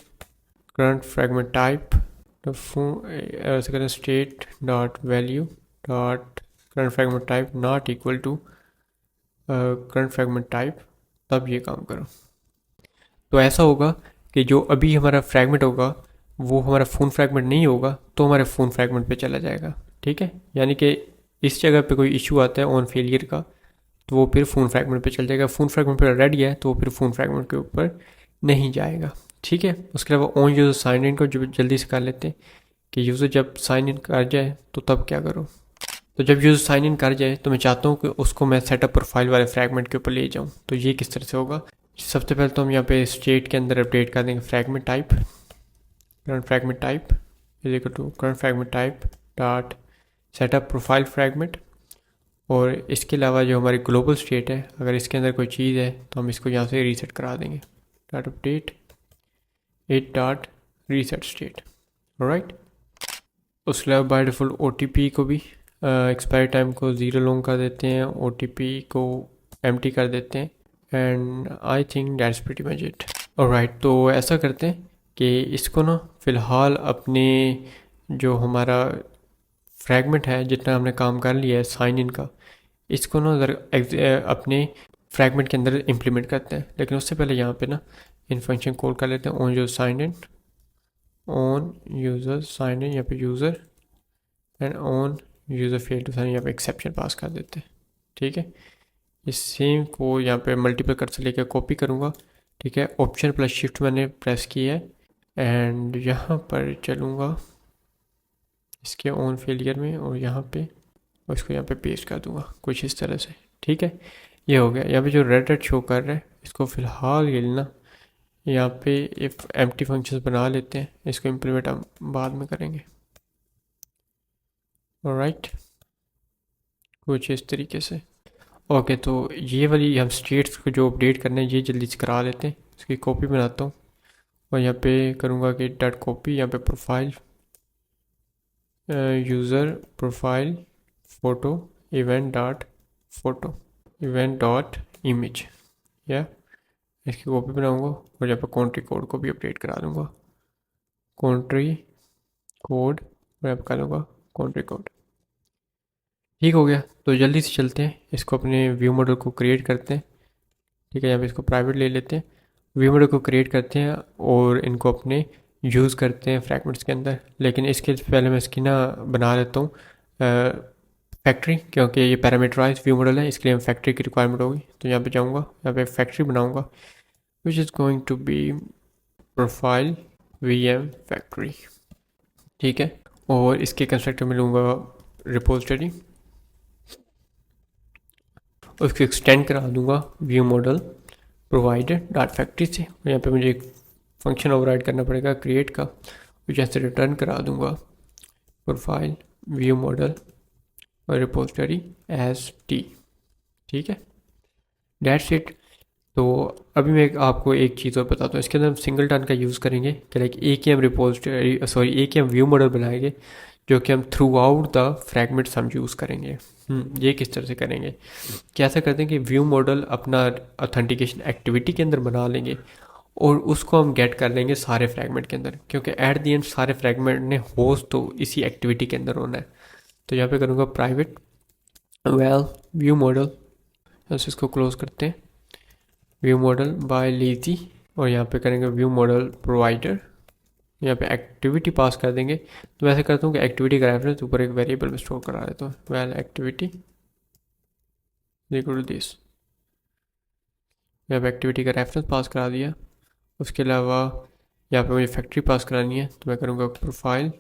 करंट फ्रैगमेंट टाइप ऐसा करते हैं state dot value dot current fragment type not equal to current fragment type, तब ये काम करो। तो ऐसा होगा कि जो अभी हमारा फ्रैगमेंट होगा वो हमारा फ़ोन फ्रैगमेंट नहीं होगा तो हमारे फ़ोन फ्रैगमेंट पे चला जाएगा। ठीक है, यानी कि इस जगह पे कोई इशू आता है ऑन फेलियर का तो वो फिर फ़ोन फ्रैगमेंट पे चल जाएगा, फ़ोन फ्रैगमेंट पे रेडी है तो वो फिर फ़ोन फ्रैगमेंट के ऊपर नहीं जाएगा। ठीक है, उसके अलावा ऑन यूज़र साइन इन को जो जल्दी से कर लेते हैं कि यूज़र जब साइन इन कर जाए तो तब क्या करो। तो जब यूज़र साइन इन कर जाए तो मैं चाहता हूँ कि उसको मैं सेटअप प्रोफाइल वाले फ्रैगमेंट के ऊपर ले जाऊँ, तो ये किस तरह से होगा। सबसे पहले तो हम यहाँ पे स्टेट के अंदर अपडेट कर देंगे fragment type, current fragment type is equal to current fragment type dot setup profile fragment, और इसके अलावा जो हमारी ग्लोबल स्टेट है अगर इसके अंदर कोई चीज़ है तो हम इसको यहाँ से रीसेट करा देंगे dot update it dot reset state. Right, उसके अलावा बाय डिफ़ॉल्ट OTP को भी एक्सपायरी टाइम को 0 लॉन्ग कर देते हैं, OTP को एम्प्टी कर देते हैं, and I think that's pretty much it. Alright, तो ऐसा करते हैं कि इसको ना फ़िलहाल अपने जो हमारा फ्रैगमेंट है जितना हमने काम कर लिया है साइन इन का, इसको ना अपने फ्रैगमेंट के अंदर इम्प्लीमेंट करते हैं। लेकिन उससे पहले यहाँ पे ना इन फंक्शन कॉल कर लेते हैं on user sign in, on user sign in यहाँ पे user, and on user fail to sign यहाँ पे एक्सेप्शन पास कर देते हैं। ठीक है, इस सेम को यहाँ पे मल्टीपल कर से लेकर कॉपी करूँगा। ठीक है, ऑप्शन प्लस शिफ्ट मैंने प्रेस किया है एंड यहाँ पर चलूँगा इसके ऑन फेलियर में और यहाँ पे, और इसको यहाँ पे पेस्ट कर दूँगा कुछ इस तरह से। ठीक है, ये हो गया। यहाँ पे जो रेड शो कर रहा है इसको फ़िलहाल ये लेना, यहाँ पे इफ एम्प्टी फंक्शंस बना लेते हैं, इसको इम्प्लीमेंट हम बाद में करेंगे। ऑलराइट, कुछ इस तरीके से। ओके, तो ये वाली हम स्टेट्स को जो अपडेट करने हैं ये जल्दी से करा लेते हैं। इसकी कॉपी बनाता हूँ और यहाँ पे करूँगा कि डॉट कॉपी, यहाँ पे profile user profile photo event dot photo event dot image, या इसकी कॉपी बनाऊँगा और यहाँ पे कंट्री कोड को भी अपडेट करा दूँगा, कंट्री कोड और यहाँ पे कर लूँगा कंट्री कोड। ठीक हो गया, तो जल्दी से चलते हैं इसको अपने व्यू मॉडल को क्रिएट करते हैं। ठीक है, यहाँ पे इसको प्राइवेट ले लेते हैं, व्यू मॉडल को क्रिएट करते हैं और इनको अपने यूज़ करते हैं फ्रैगमेंट्स के अंदर। लेकिन इसके पहले मैं इसकी ना बना लेता हूँ फैक्ट्री, क्योंकि ये पैरामीटराइज व्यू मॉडल है इसके लिए हम फैक्ट्री की रिक्वायरमेंट होगी। तो यहाँ पे जाऊँगा, यहाँ पे फैक्ट्री बनाऊँगा which is going to be profile VM factory, ठीक है। और इसके कंस्ट्रक्टर में लूँगा रिपोजिटरी, उसको एक्सटेंड करा दूंगा view model provider dot factory से। और यहाँ पे मुझे एक फंक्शन ओवरराइड करना पड़ेगा क्रिएट का, तो जैसे रिटर्न करा दूंगा प्रोफाइल व्यू मॉडल और रिपोजिटरी एज टी, ठीक है, दैट्स इट। तो अभी मैं आपको एक चीज़ और बताता हूँ, इसके अंदर हम सिंगल टन का यूज़ करेंगे कि लाइक एक ही हम रिपोजिटरी एक ही हम व्यू मॉडल बनाएंगे जो कि हम थ्रू आउट द फ्रैगमेंट्स हम यूज़ करेंगे। ये किस तरह से करेंगे, कैसा करते हैं कि व्यू मॉडल अपना ऑथेंटिकेशन एक्टिविटी के अंदर बना लेंगे और उसको हम गेट कर लेंगे सारे फ्रैगमेंट के अंदर, क्योंकि एट द एंड सारे फ्रैगमेंट ने होस्ट तो इसी एक्टिविटी के अंदर होना है। तो यहाँ पे करूँगा प्राइवेट वेल व्यू मॉडल, बस इसको क्लोज करते हैं, व्यू मॉडल बाय लेजी, और यहाँ पे करेंगे व्यू मॉडल प्रोवाइडर, यहाँ पे एक्टिविटी पास कर देंगे। तो मैं ऐसे करता हूँ कि एक्टिविटी का रेफरेंस ऊपर एक वेरिएबल में स्टोर करा देता हूँ, val activity equal to this, यहाँ पे एक्टिविटी का रेफरेंस पास करा दिया। उसके अलावा यहाँ पे मुझे फैक्ट्री पास करानी है, तो मैं करूँगा प्रोफाइल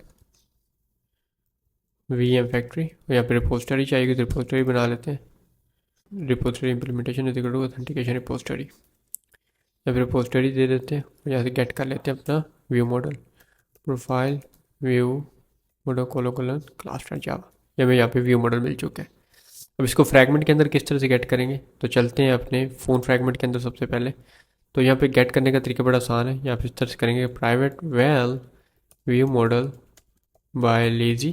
VM फैक्ट्री, और यहाँ पे रिपोजिटरी चाहिए तो रिपोजिटरी बना लेते हैं, repository implementation is equal to authentication repository, या फिर रिपोजिटरी दे देते हैं और यहाँ से गेट कर लेते हैं अपना view model profile view model colon colon class Java, या मैं यहाँ पे व्यू मॉडल मिल चुका है। अब इसको फ्रैगमेंट के अंदर किस तरह से गेट करेंगे, तो चलते हैं अपने फ़ोन फ्रैगमेंट के अंदर सबसे पहले। तो यहाँ पे गेट करने का तरीका बड़ा आसान है, यहाँ पे इस तरह से करेंगे private well view model by lazy,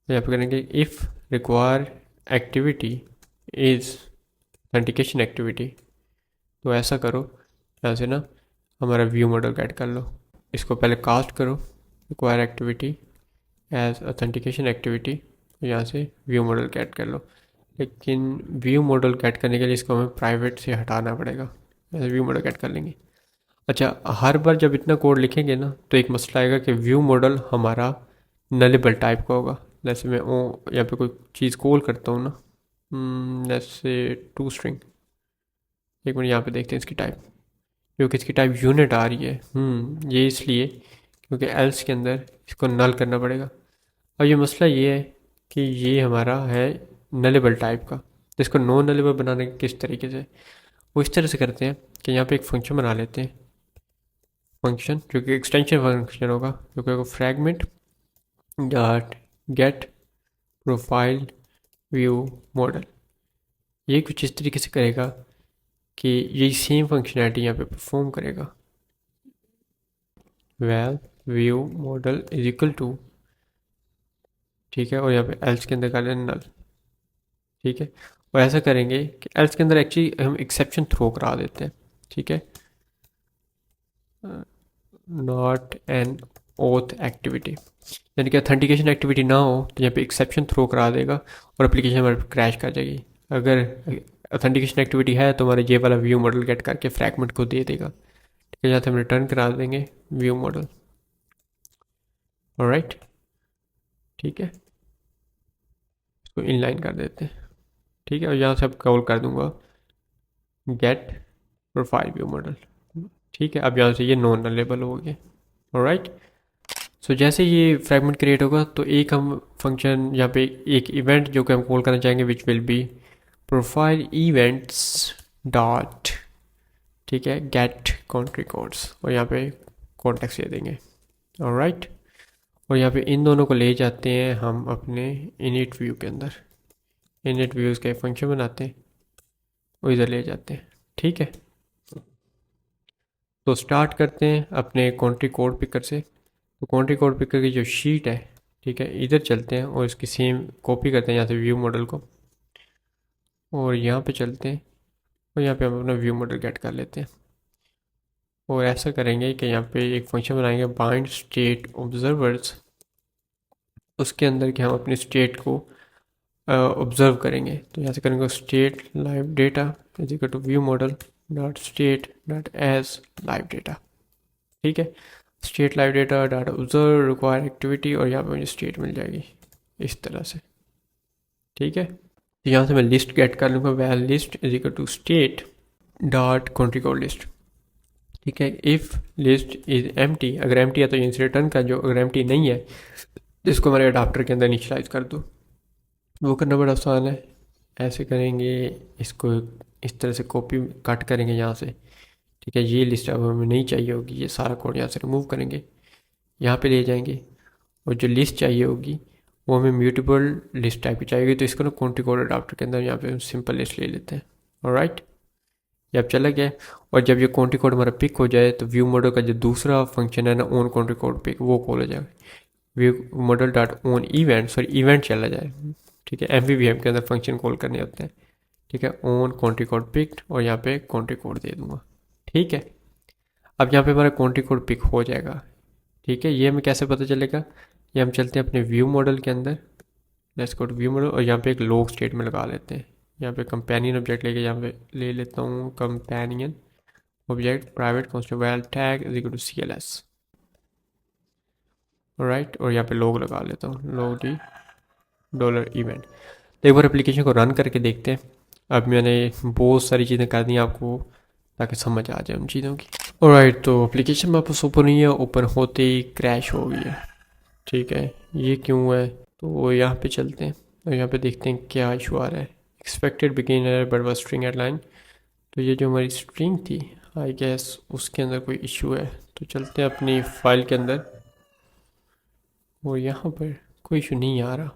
यहाँ पे करेंगे if require activity is authentication activity, तो ऐसा करो यहाँ से ना हमारा व्यू मॉडल गेट कर लो, इसको पहले कास्ट करो require activity as authentication activity, यहाँ से व्यू मॉडल गेट कर लो। लेकिन व्यू मॉडल गेट करने के लिए इसको हमें प्राइवेट से हटाना पड़ेगा, ऐसे व्यू मॉडल गेट कर लेंगे। अच्छा, हर बार जब इतना कोड लिखेंगे ना तो एक मसला आएगा कि व्यू मॉडल हमारा नलेबल टाइप का होगा। जैसे मैं यहाँ पे कोई चीज़ कॉल करता हूँ ना, जैसे टू स्ट्रिंग, एक मिनट यहाँ पे देखते हैं इसकी टाइप, क्योंकि इसकी टाइप यूनिट आ रही है, ये इसलिए क्योंकि एल्स के अंदर इसको नल करना पड़ेगा। अब ये मसला ये है कि ये हमारा है नलेबल टाइप का, तो इसको नॉन नलेबल बनाने के किस तरीके से, वो इस तरह से करते हैं कि यहाँ पे एक फंक्शन बना लेते हैं, फंक्शन जो कि एक्सटेंशन फंक्शन होगा, जो कि fragment dot get profile view model. ये कुछ इस तरीके से करेगा कि ये सेम फंक्शनैलिटी यहाँ पे परफॉर्म करेगा, val view model is equal to, ठीक है, और यहाँ पे एल्स के अंदर कर लें नल, ठीक है। और ऐसा करेंगे कि एल्स के अंदर एक्चुअली हम एक्सेप्शन थ्रो करा देते हैं, ठीक है, नॉट एन ओथ एक्टिविटी, यानी कि ऑथेंटिकेशन एक्टिविटी ना हो तो यहाँ पे एक्सेप्शन थ्रो करा देगा और एप्लीकेशन हमारे क्रैश कर जाएगी। अगर ऑथेंटिकेशन एक्टिविटी है तो हमारे ये वाला व्यू मॉडल गेट करके फ्रैगमेंट को दे देगा, ठीक है। यहाँ से हम रिटर्न करा देंगे व्यू मॉडल, ऑलराइट, ठीक है, इसको इनलाइन कर देते हैं, ठीक है। और यहाँ से अब कॉल कर दूंगा गेट प्रोफाइल व्यू मॉडल, ठीक है। अब यहाँ से ये नॉन नलेबल हो गया, ऑलराइट। सो जैसे ये फ्रैगमेंट क्रिएट होगा तो एक हम फंक्शन यहाँ पे एक इवेंट जो कि हम कॉल करना चाहेंगे which will be profile events dot, ठीक है, गेट कंट्री कोड्स, और यहाँ पे कॉन्टेक्स्ट दे देंगे, ऑलराइट। और यहाँ पे इन दोनों को ले जाते हैं हम अपने इनिट व्यू के अंदर, इनिट व्यूज़ का एक फंक्शन बनाते हैं और इधर ले जाते हैं, ठीक है। तो स्टार्ट करते हैं अपने कंट्री कोड पिकर से। तो कंट्री कोड पिकर की जो शीट है, ठीक है, इधर चलते हैं और इसकी सेम कॉपी करते हैं यहाँ से व्यू मॉडल को, और यहाँ पे चलते हैं और यहाँ पे हम अपना व्यू मॉडल गेट कर लेते हैं। और ऐसा करेंगे कि यहाँ पे एक फंक्शन बनाएंगे बाइंड स्टेट ऑब्जर्वर्स, उसके अंदर कि हम अपनी स्टेट को ऑब्जर्व करेंगे। तो यहाँ से करेंगे state live data is equal to view model dot state dot as live data, ठीक है, state live data dot observe require activity, और यहाँ पे मुझे स्टेट मिल जाएगी इस तरह से, ठीक है। तो यहाँ से मैं लिस्ट गेट कर लूँगा, val list is equal to state dot country code list, ठीक है। इफ़ लिस्ट इज एम्प्टी, अगर एम्प्टी है तो ये रिटर्न कर जो, अगर एम्प्टी नहीं है तो इसको हमारे अडाप्टर के अंदर इनिशियलाइज कर दो। वो करना बड़ा आसान है। ऐसे करेंगे, इसको इस तरह से कॉपी कट करेंगे यहाँ से। ठीक है, ये लिस्ट अब हमें नहीं चाहिए होगी, ये सारा कोड यहाँ से रिमूव करेंगे, यहाँ पे ले जाएंगे। और जो लिस्ट चाहिए होगी वो हमें म्यूटेबल लिस्ट टाइप की चाहिए, तो इसको ना कॉन्ट्री कोड अडाप्टर के अंदर यहाँ पे हम सिंपल लिस्ट ले लेते हैं। ऑलराइट, ये अब चला गया। और जब ये कॉन्ट्री कोड हमारा पिक हो जाए तो व्यू मॉडल का जो दूसरा फंक्शन है ना, ऑन कॉन्ट्री कोड पिक, वो कॉल हो जाएगा। View model dot on event, sorry event चला जाए। ठीक है, MVVM के अंदर फंक्शन कॉल करने होते हैं। ठीक है, ऑन कॉन्ट्री कोड पिक्ड, और यहाँ पे कॉन्ट्री कोड दे दूंगा। ठीक है, अब यहाँ पे हमारा कॉन्ट्री कोड पिक हो जाएगा। ठीक है, ये हमें कैसे पता चलेगा, ये हम चलते हैं अपने व्यू मॉडल के अंदर, let's go to view model, और यहाँ पे एक लॉग स्टेट में लगा लेते हैं। यहाँ पे कंपेनियन ऑब्जेक्ट लेके यहाँ पे ले लेता हूँ companion object private constant val tag is equal to CLS। Right, और यहाँ पे लॉग लगा लेता हूँ, लॉग डी डॉलर इवेंट। तो एक बार एप्लीकेशन को रन करके देखते हैं। अब मैंने बहुत सारी चीज़ें कर दी आपको ताकि समझ आ जाए उन चीज़ों की। ऑलराइट, तो एप्लीकेशन वापस ओपन हुई है, ओपन होते ही क्रैश हो गई है। ठीक है, ये क्यों है, तो यहाँ पे चलते हैं और यहाँ पे देखते हैं क्या इशू आ रहा है। Expected beginner but was string headline, तो ये जो हमारी स्ट्रिंग थी आई गेस उसके अंदर कोई इशू है। तो चलते हैं अपनी फाइल के अंदर, और यहाँ पर कोई इशू नहीं आ रहा।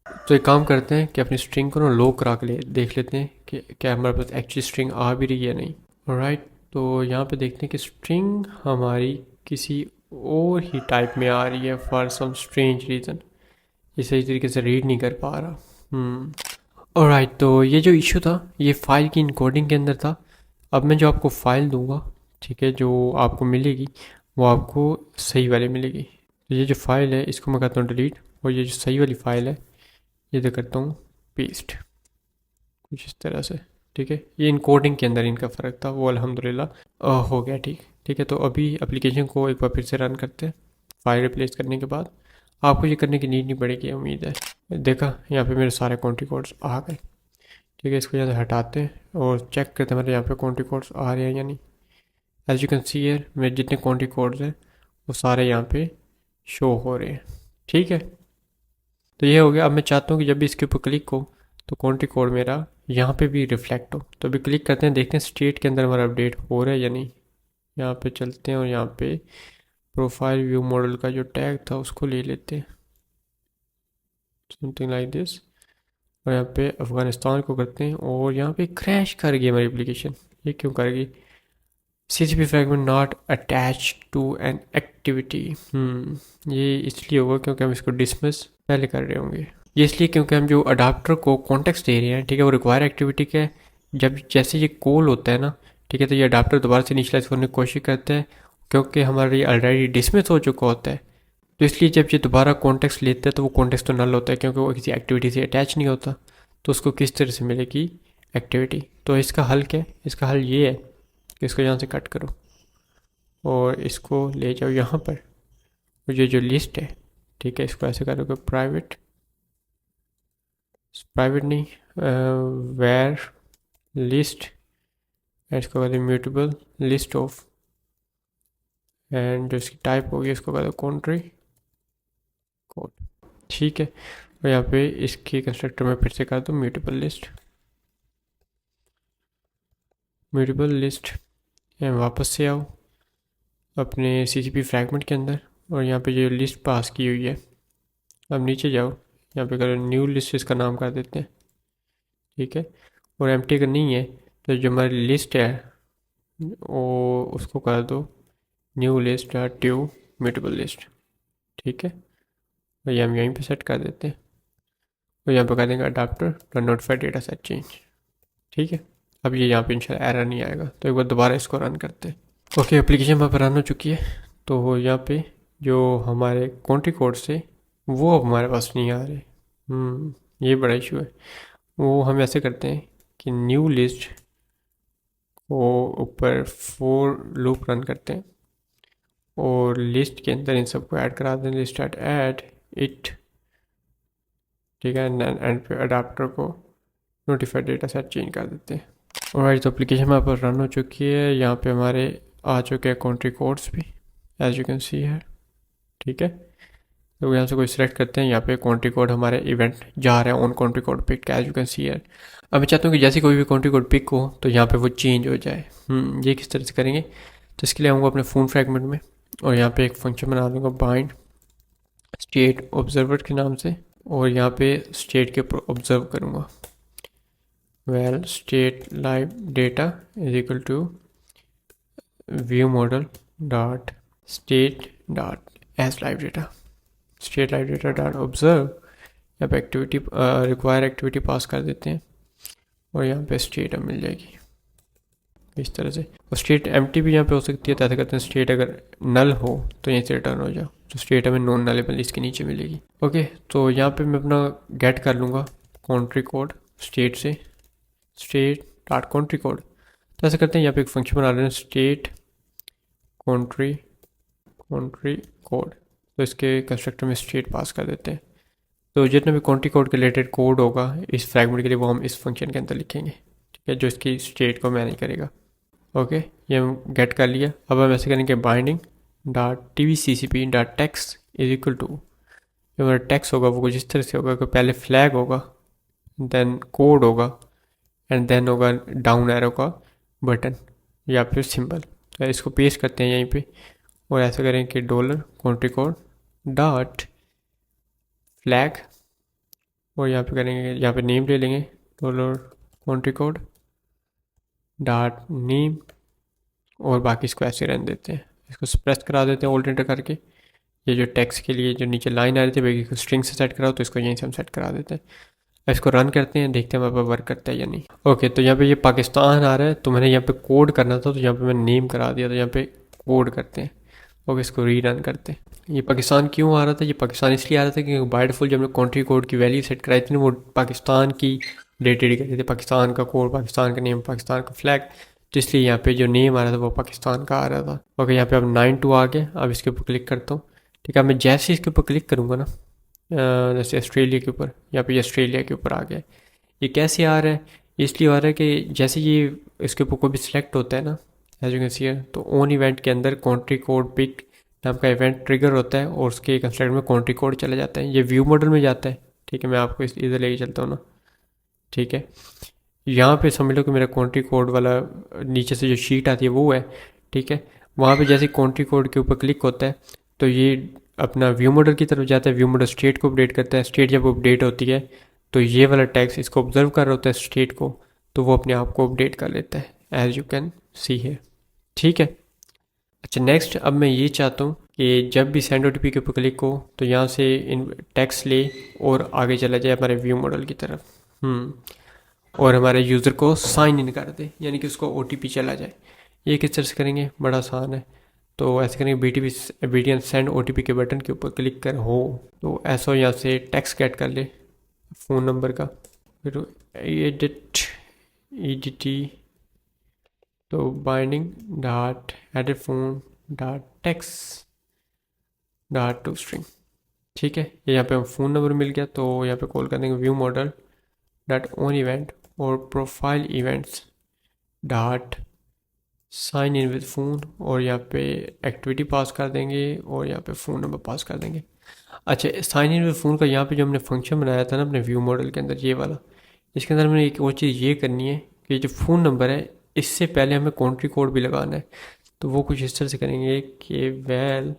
तो एक काम करते हैं कि अपनी स्ट्रिंग को ना लो करा के देख लेते हैं कि क्या हमारे पास एक्चुअली स्ट्रिंग आ भी रही है नहीं। राइट, तो यहाँ पे देखते हैं कि स्ट्रिंग हमारी किसी और ही टाइप में आ रही है फॉर सम स्ट्रेंज रीज़न, ये सही तरीके से रीड नहीं कर पा रहा। ऑलराइट, तो ये जो इशू था ये फाइल की इनकोडिंग के अंदर था। अब मैं जो आपको फ़ाइल दूंगा, ठीक है, जो आपको मिलेगी वो आपको सही वाली मिलेगी। तो ये जो फाइल है इसको मैं करता हूँ डिलीट, और ये जो सही वाली फाइल है ये तो करता हूँ पेस्ट, कुछ इस तरह से। ठीक है, ये इनकोडिंग के अंदर इनका फ़र्क था, वो अल्हम्दुलिल्लाह हो गया ठीक। ठीक है, तो अभी एप्लीकेशन को एक बार फिर से रन करते हैं। फाइल रिप्लेस करने के बाद आपको ये करने की नीड नहीं पड़ेगी, उम्मीद है। देखा, यहाँ पे मेरे सारे कॉन्ट्री कोड्स आ गए। ठीक है, इसको यहाँ से हटाते हैं और चेक करते हैं मेरे यहाँ पे कॉन्ट्री कोड्स आ रहे हैं या नहीं। As you can see here मेरे जितने कॉन्ट्री कोड्स हैं वो सारे यहाँ पे शो हो रहे हैं। ठीक है, तो ये हो गया। अब मैं चाहता हूँ कि जब भी इसके ऊपर क्लिक हो तो कॉन्ट्री कोड मेरा यहाँ पे भी रिफ्लेक्ट हो। तो अभी क्लिक करते हैं, देखते हैं स्टेट के अंदर हमारा अपडेट हो रहा है या नहीं। यहाँ पे चलते हैं और यहाँ पे प्रोफाइल व्यू मॉडल का जो टैग था उसको ले लेते हैं, समथिंग लाइक दिस, और यहाँ पे अफ़गानिस्तान को करते हैं। और यहाँ पे क्रैश कर गई हमारी एप्लीकेशन। ये क्यों कर गई, CCP fragment not attach to an activity. ये इसलिए होगा क्योंकि हम इसको डिसमिस पहले कर रहे होंगे। ये इसलिए क्योंकि हम जो अडाप्टर को कॉन्टेक्स्ट दे रहे हैं, ठीक है, वो रिक्वायर एक्टिविटी के जब जैसे ये कॉल होता है ना, ठीक है, तो ये अडाप्टर दोबारा से इनिशियलाइज करने की कोशिश करता है क्योंकि हमारा ये ऑलरेडी डिसमिस हो चुका होता है। तो इसलिए जब ये दोबारा कॉन्टेक्स्ट लेता है तो वो कॉन्टेक्स्ट तो नल होता है क्योंकि वो किसी एक्टिविटी से अटैच नहीं होता। तो उसको किस तरह से मिलेगी एक्टिविटी। तो इसका हल क्या है, इसका हल ये है कि इसको यहाँ से कट करो और इसको ले जाओ यहाँ पर, और ये जो लिस्ट है, ठीक है, इसको ऐसे करोगे प्राइवेट नहीं, वेर लिस्ट, इसको कहते हैं म्यूटेबल लिस्ट ऑफ, एंड जो इसकी टाइप होगी इसको कहते हैं कॉन्ट्री कोड। ठीक है, और यहाँ पे इसके कंस्ट्रक्टर में फिर से कर दो म्यूटेबल लिस्ट, वापस से आओ अपने CCP फ्रैगमेंट के अंदर, और यहाँ पे जो लिस्ट पास की हुई है, अब नीचे जाओ, यहाँ पे करो न्यू लिस्ट, इसका नाम कर देते हैं। ठीक है, और एम्प्टी अगर नहीं है तो जो हमारी लिस्ट है वो उसको कर दो न्यू लिस्ट ट्यू म्यूटेबल लिस्ट। ठीक है, और ये हम यहीं पे सेट कर देते हैं, और यहाँ पे कर देंगे adapter notified data set change. ठीक है, अब ये यहाँ पे इंशाल्लाह एरर नहीं आएगा। तो एक बार दोबारा इसको रन करते हैं। ओके, एप्लीकेशन वहाँ पर रन हो चुकी है। तो यहाँ पे जो हमारे कॉन्ट्री कोड से वो अब हमारे पास नहीं आ रहे। ये बड़ा इशू है। वो हम ऐसे करते हैं कि न्यू लिस्ट को ऊपर फॉर लूप रन करते हैं और लिस्ट के अंदर इन सबको ऐड करा दें, लिस्ट एट ऐड इट। ठीक है, एंड पे अडाप्टर को नोटिफाइड डेटा सेट चेंज कर देते हैं। और तो एप्लीकेशन हमारे पास रन हो चुकी है। यहाँ पे हमारे आ चुके हैं कंट्री कोड्स भी, एज यू कैन सी है। ठीक है, तो यहाँ से कोई सिलेक्ट करते हैं, यहाँ पे कंट्री कोड हमारे इवेंट जा रहा है on country code pick, as you can see है। अब मैं चाहता हूँ कि जैसे कोई भी कंट्री कोड पिक हो तो यहाँ पे वो चेंज हो जाए। ये किस तरह से करेंगे, तो इसके लिए आऊँगा अपने फ़ोन फ्रैगमेंट में और यहाँ पे एक फंक्शन बना लूँगा बाइंड स्टेट ऑब्जर्वर के नाम से, और यहाँ पे स्टेट के ऊपर ऑब्जर्व करूँगा। Val state live data is equal to view model dot state dot as live data, state live data dot observe. यहाँ पे एक्टिविटी रिक्वायर एक्टिविटी पास कर देते हैं और यहाँ पे स्टेट अब मिल जाएगी इस तरह से। और स्टेट एम्प्टी भी यहाँ पे हो सकती है, तो ऐसा करते हैं स्टेट अगर नल हो तो यहीं से रिटर्न हो जाओ, तो स्टेट हमें नॉन नलेबल इसके नीचे मिलेगी। ओके, तो यहाँ पे मैं अपना गेट कर लूँगा कंट्री कोड स्टेट से, स्टेट डॉट कंट्री कोड। तो ऐसा करते हैं यहाँ पे एक फंक्शन बना रहे हैं स्टेट कंट्री कोड, तो इसके कंस्ट्रक्टर में स्टेट पास कर देते हैं। तो जितना भी कंट्री कोड के रिलेटेड कोड होगा इस फ्रैगमेंट के लिए वो हम इस फंक्शन के अंदर लिखेंगे, ठीक है, जो इसकी स्टेट को मैनेज करेगा। ओके, ये हम गेट कर लिया। अब हम ऐसे करेंगे binding dot TVCCP dot text is equal to, जो हमारा टेक्स्ट होगा वो कुछ इस तरह से होगा कि पहले फ्लैग होगा, देन कोड होगा, एंड देन होगा डाउन एरो का बटन या फिर सिंबल। तो इसको पेस्ट करते हैं यहीं पे और ऐसा करें कि dollar country code dot flag, और यहाँ पे करेंगे, यहाँ पे नेम ले लेंगे dollar country code dot name, और बाकी इसको ऐसे रहने देते हैं। इसको स्प्रेस करा देते हैं ऑल्टरनेटर करके। ये जो टेक्स्ट के लिए जो नीचे लाइन आ रही थी भाई इसको स्ट्रिंग से सेट कराओ, तो इसको यहीं से हम सेट करा देते हैं। इसको रन करते हैं, देखते हैं हमारे पास वर्क करता है या नहीं। ओके, तो यहाँ पे ये पाकिस्तान आ रहा है, तो मैंने यहाँ पे कोड करना था तो यहाँ पे मैंने नेम करा दिया, तो यहाँ पे कोड करते हैं। ओके, इसको री रन करते हैं। ये पाकिस्तान क्यों आ रहा था, ये पाकिस्तान इसलिए आ रहा था क्योंकि बाय डिफॉल्ट जब हमने कंट्री कोड की वैल्यू सेट कराई थी ना वो पाकिस्तान की रिलेटेड कर रहे थे, पाकिस्तान का कोड, पाकिस्तान का नेम, पाकिस्तान का फ्लैग, तो इसलिए यहाँ पे जो नेम आ रहा था वो पाकिस्तान का आ रहा था। ओके, यहाँ पे अब 9-2 आ गया। अब इसके ऊपर क्लिक करता हूँ। ठीक है, मैं जैसे इसके ऊपर क्लिक करूँगा ना, जैसे ऑस्ट्रेलिया के ऊपर, यहाँ पे ऑस्ट्रेलिया के ऊपर आ गया। ये कैसे आ रहा है, इसलिए आ रहा है कि जैसे ये इसके ऊपर कोई भी सिलेक्ट होता है ना, एज यू कैन सी है, तो ऑन इवेंट के अंदर कंट्री कोड पिक नाम का इवेंट ट्रिगर होता है और उसके कंस्ट्रक्टर में कंट्री कोड चला जाता है। ये व्यू मॉडल में जाता है। ठीक है, मैं आपको इधर लेके चलता हूँ ना। ठीक है, यहाँ पे समझ लो कि मेरा कंट्री कोड वाला नीचे से जो शीट आती है वो है। ठीक है, वहाँ पे जैसे कंट्री कोड के ऊपर क्लिक होता है तो ये अपना व्यू मॉडल की तरफ जाता है। व्यू मॉडल स्टेट को अपडेट करता है। स्टेट जब अपडेट होती है तो ये वाला टैक्स इसको ऑब्जर्व कर रहा होता है स्टेट को, तो वो अपने आप को अपडेट कर लेता है, एज यू कैन सी है। ठीक है, अच्छा नेक्स्ट, अब मैं ये चाहता हूँ कि जब भी सेंड OTP के ऊपर क्लिक हो तो यहाँ से इन टैक्स ले और आगे चला जाए हमारे व्यू मॉडल की तरफ। और हमारे यूज़र को साइन इन कर दे, यानी कि उसको OTP चला जाए। ये किस तरह से करेंगे, बड़ा आसान है। तो ऐसे करेंगे BTN सेंड OTP के बटन के ऊपर क्लिक कर हो तो ऐसा यहाँ से टेक्स्ट गेट कर ले फ़ोन नंबर का, फिर EDT तो binding dot edit phone dot text dot to string. ठीक है, ये यहाँ पे हम फ़ोन नंबर मिल गया, तो यहाँ पे कॉल कर देंगे view model dot on event और profile events dot sign in with phone, और यहाँ पे एक्टिविटी पास कर देंगे और यहाँ पे फ़ोन नंबर पास कर देंगे। अच्छा, साइन इन विद फ़ोन का यहाँ पे जो हमने फंक्शन बनाया था ना अपने व्यू मॉडल के अंदर, ये वाला, इसके अंदर हमने एक और चीज़ ये करनी है कि जो फ़ोन नंबर है इससे पहले हमें कंट्री कोड भी लगाना है। तो वो कुछ इस तरह से करेंगे कि val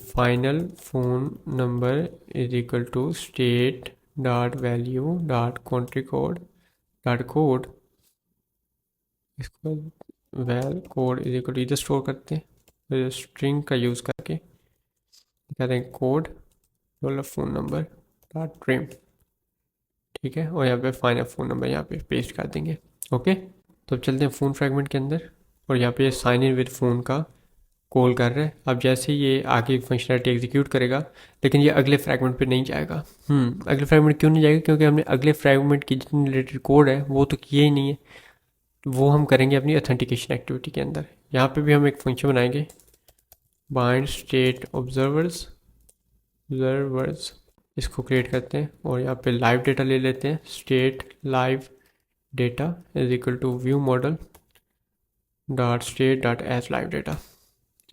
final phone number is equal to state dot value dot country code dot code, इसको val code is equal to इधर स्टोर करते हैं स्ट्रिंग का यूज़ करके, कहते हैं code dollar phone number dot trim. ठीक है, और यहाँ पे फाइनल फ़ोन नंबर यहाँ पे पेस्ट कर देंगे। ओके, तो अब चलते हैं फ़ोन फ्रैगमेंट के अंदर और यहाँ पे साइन इन विद फ़ोन का कॉल कर रहे हैं। अब जैसे ये आगे फंक्शनलिटी एग्जीक्यूट करेगा, लेकिन ये अगले फ्रैगमेंट पे नहीं जाएगा। अगले फ्रैगमेंट क्यों नहीं जाएगा, क्योंकि हमने अगले फ्रैगमेंट की जितनी रिलेटेड कोड है वो तो किए ही नहीं है, वो हम करेंगे अपनी ऑथेंटिकेशन एक्टिविटी के अंदर। यहाँ पे भी हम एक फंक्शन बनाएंगे बाइंड स्टेट ऑब्जर्वर्स, इसको क्रिएट करते हैं और यहाँ पे लाइव डेटा ले लेते हैं, state live data is equal to view model dot state dot as live data.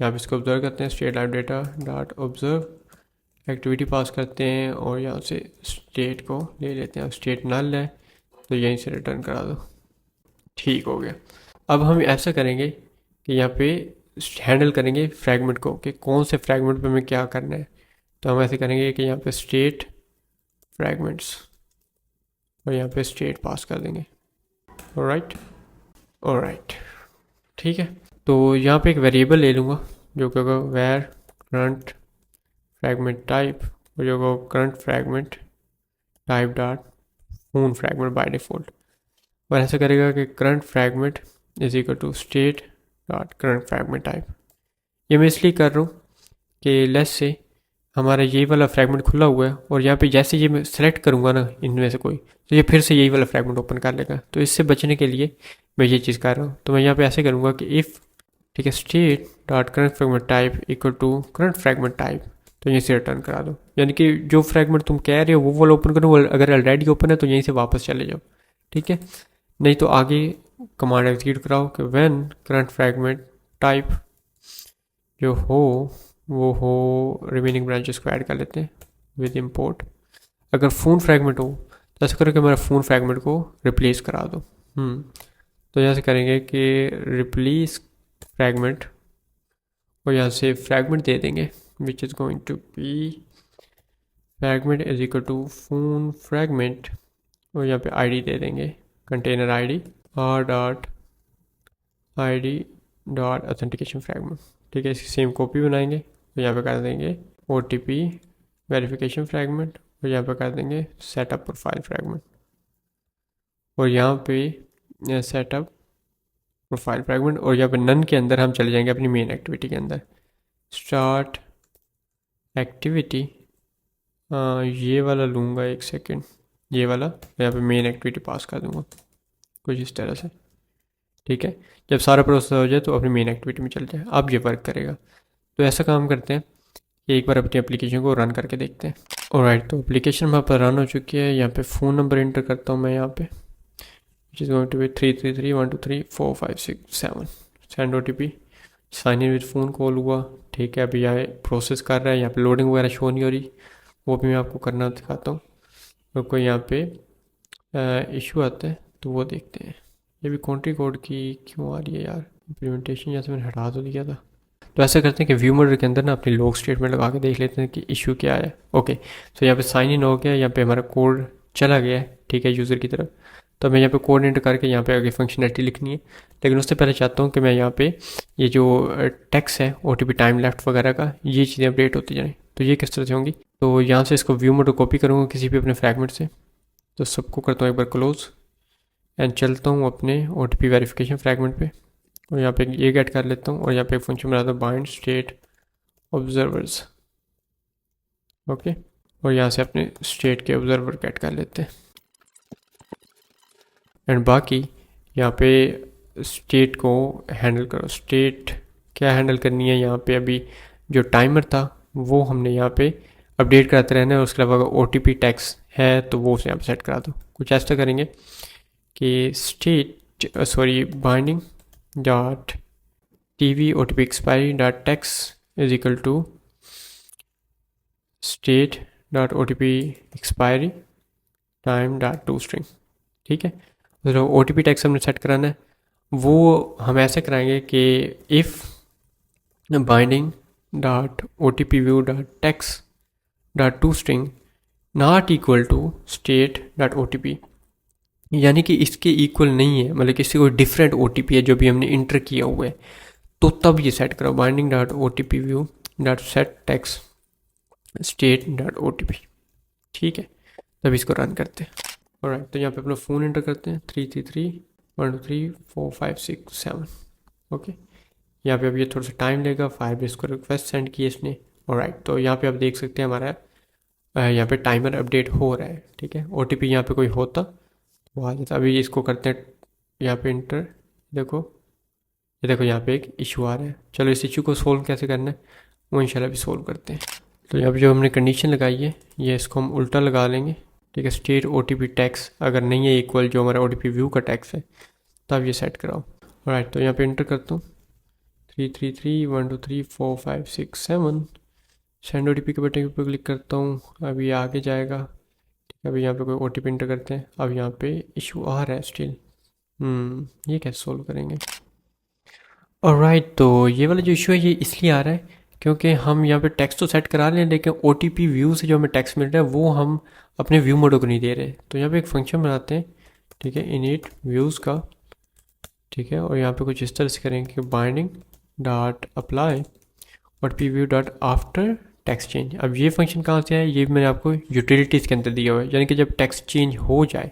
यहाँ पे इसको ऑब्जर्व करते हैं, state live data dot observe activity pass करते हैं और यहाँ से स्टेट को ले लेते हैं। स्टेट नल है तो यहीं से रिटर्न करा दो, ठीक हो गया। अब हम ऐसा करेंगे कि यहाँ पे हैंडल करेंगे फ्रैगमेंट को कि कौन से फ्रैगमेंट पे हमें क्या करना है। तो हम ऐसे करेंगे कि यहाँ पे स्टेट फ्रैगमेंट्स और यहाँ पे स्टेट पास कर देंगे। ऑलराइट, ठीक है। तो यहाँ पे एक वेरिएबल ले लूँगा जो कि होगा वेर करंट फ्रैगमेंट टाइप और जो होगा current fragment type dot phone fragment by default. और ऐसा करेगा कि current fragment is equal to state dot current fragment type. ये मैं इसलिए कर रहा हूँ कि लेस से हमारा यही वाला फ्रैगमेंट खुला हुआ है और यहाँ पे जैसे ये मैं सेलेक्ट करूँगा ना इनमें से कोई, तो ये फिर से यही वाला फ्रैगमेंट ओपन कर लेगा। तो इससे बचने के लिए मैं ये चीज़ कर रहा हूँ। तो मैं यहाँ पे ऐसे करूँगा कि इफ़, ठीक है, state dot current fragment type equal to current fragment type, तो यहीं से रिटर्न करा दो। यानी कि जो फ्रैगमेंट तुम कह रहे हो वो वाला ओपन करो, अगर ऑलरेडी ओपन है तो यहीं से वापस चले जाओ, ठीक है। नहीं तो आगे कमांड एग्जीक्यूट कराओ कि व्हेन करंट फ्रैगमेंट टाइप जो हो वो हो रिमेनिंग ब्रांचेस को ऐड कर लेते हैं विद इंपोर्ट। अगर फोन फ्रैगमेंट हो तो ऐसा करो कि हमारा फोन फ्रैगमेंट को रिप्लेस करा दो। तो यहाँ से करेंगे कि रिप्लेस फ्रैगमेंट और यहाँ से फ्रैगमेंट दे देंगे which is going to be fragment is equal to phone fragment और यहाँ पे आईडी दे देंगे container ID R dot ID dot authentication fragment, ठीक है। इसकी सेम कॉपी बनाएंगे तो यहाँ पे कर देंगे OTP वेरिफिकेशन फ्रैगमेंट और यहाँ पे कर देंगे सेटअप प्रोफाइल फ्रैगमेंट और यहाँ पे सेटअप प्रोफाइल फ्रैगमेंट और यहाँ पे नन के अंदर हम चले जाएंगे अपनी मेन एक्टिविटी के अंदर। स्टार्ट एक्टिविटी, ये वाला लूँगा, एक सेकेंड, ये वाला यहाँ पे मेन एक्टिविटी पास कर दूँगा कुछ इस तरह से, ठीक है। जब सारा प्रोसेस हो जाए तो अपनी मेन एक्टिविटी में चल जाए, अब ये वर्क करेगा। तो ऐसा काम करते हैं कि एक बार अपनी एप्लीकेशन को रन करके देखते हैं। ऑलराइट, तो एप्लीकेशन हमारे पर रन हो चुकी है। यहाँ पे फ़ोन नंबर इंटर करता हूँ मैं यहाँ पे, which is going to be 333123456 send OTP। Sign in with phone call हुआ, ठीक है। अभी यहाँ प्रोसेस कर रहा है, यहाँ पे लोडिंग वगैरह शो नहीं हो रही, वो भी मैं आपको करना दिखाता हूँ। तो कोई यहाँ पे इशू आता है तो वो देखते हैं। ये भी कंट्री कोड की क्यों आ रही है यार, इम्प्लीमेंटेशन यहाँ से मैंने हटा तो दिया था। तो ऐसा करते हैं कि व्यू मोड के अंदर ना अपनी लॉग स्टेटमेंट लगा के देख लेते हैं कि इशू क्या है। ओके, तो यहाँ पे साइन इन हो गया, यहाँ पे हमारा कोड चला गया है, ठीक है, यूज़र की तरफ। तो मैं यहाँ पे कोड एंटर करके यहाँ पे आगे फंक्शनलिटी लिखनी है, लेकिन उससे पहले चाहता हूँ कि मैं यहाँ पे ये जो टेक्स्ट है OTP टाइम लेफ्ट वगैरह का, ये चीज़ें अपडेट होती जाएँ। तो ये किस तरह से होंगी, तो यहाँ से इसको व्यू मोड कॉपी करूँगा किसी भी अपने फ्रैगमेंट से। तो सबको करता हूँ एक बार क्लोज एंड चलता हूँ अपने OTP वेरिफिकेशन फ्रैगमेंट पे और यहाँ पे ये गेट कर लेता हूँ और यहाँ पे एक फंक्शन बनाता हूँ बाइंड स्टेट ऑब्जर्वर्स, ओके। और यहाँ से अपने स्टेट के ऑब्जर्वर गेट कर लेते हैं एंड बाकी यहाँ पे स्टेट को हैंडल करो। स्टेट क्या हैंडल करनी है, यहाँ पे अभी जो टाइमर था वो हमने यहाँ पे अपडेट कराते रहना है और उसके अलावा OTP टैक्स है तो वो उसे यहाँ पे सेट करा दो। कुछ ऐसा करेंगे कि state binding dot TV OTP expiry dot text is equal to state dot OTP expiry time dot to string, ठीक है। तो OTP टैक्स हमने सेट कराना है, वो हम ऐसे कराएंगे कि if binding dot OTP view dot text dot to string not equal to state dot OTP, यानी कि इसके इक्वल नहीं है, मतलब कि इससे कोई डिफरेंट OTP है जो भी हमने इंटर किया हुआ है, तो तब ये सेट करो binding dot OTP view dot set tax state dot OTP, ठीक है। तब इसको रन करते हैं। ऑलराइट, तो यहाँ पे अपना फ़ोन इंटर करते हैं 333123456 ओके। यहाँ पे अब ये थोड़ा सा टाइम लेगा, 5 इसको रिक्वेस्ट सेंड की इसने। ऑलराइट, तो यहाँ पे आप देख सकते हैं हमारा यहाँ पे टाइमर अपडेट हो रहा है, ठीक है। OTP यहाँ पे कोई होता वो आ जाता। अभी इसको करते हैं यहाँ पे इंटर, देखो ये देखो यहाँ पे एक इशू आ रहा है। चलो इस इशू को सोल्व कैसे करना है वो इंशाल्लाह भी सोल्व करते हैं। तो यहाँ पे जो हमने कंडीशन लगाई है ये इसको हम उल्टा लगा लेंगे ठीक है। स्टेट OTP टैक्स अगर नहीं है इक्वल जो हमारा OTP व्यू का टैक्स है तब ये सेट कराओ। राइट, तो यहाँ पे इंटर करता हूँ 333123456 सेंड OTP के बटन पर क्लिक करता हूँ। अब ये आगे जाएगा। ठीक है, अभी यहाँ पे कोई OTP इंटर करते हैं। अब यहाँ पे इशू आ रहा है स्टिल। ये कैसे सोल्व करेंगे? ऑलराइट, तो ये वाला जो इशू है ये इसलिए आ रहा है क्योंकि हम यहाँ पे टेक्स्ट तो सेट करा रहे हैं लेकिन OTP व्यू से जो हमें टेक्स्ट मिल रहा है वो हम अपने व्यू मोड को नहीं दे रहे। तो यहाँ पे एक फंक्शन बनाते हैं, ठीक है, इनिट व्यूज़ का, ठीक है, और यहाँ पे कुछ इस तरह से करेंगे कि binding dot apply OTP view dot after text change. अब ये फंक्शन कहाँ से है? ये मैंने आपको यूटिलिटीज़ के अंदर दिया हुआ है, यानी कि जब टेक्स्ट चेंज हो जाए,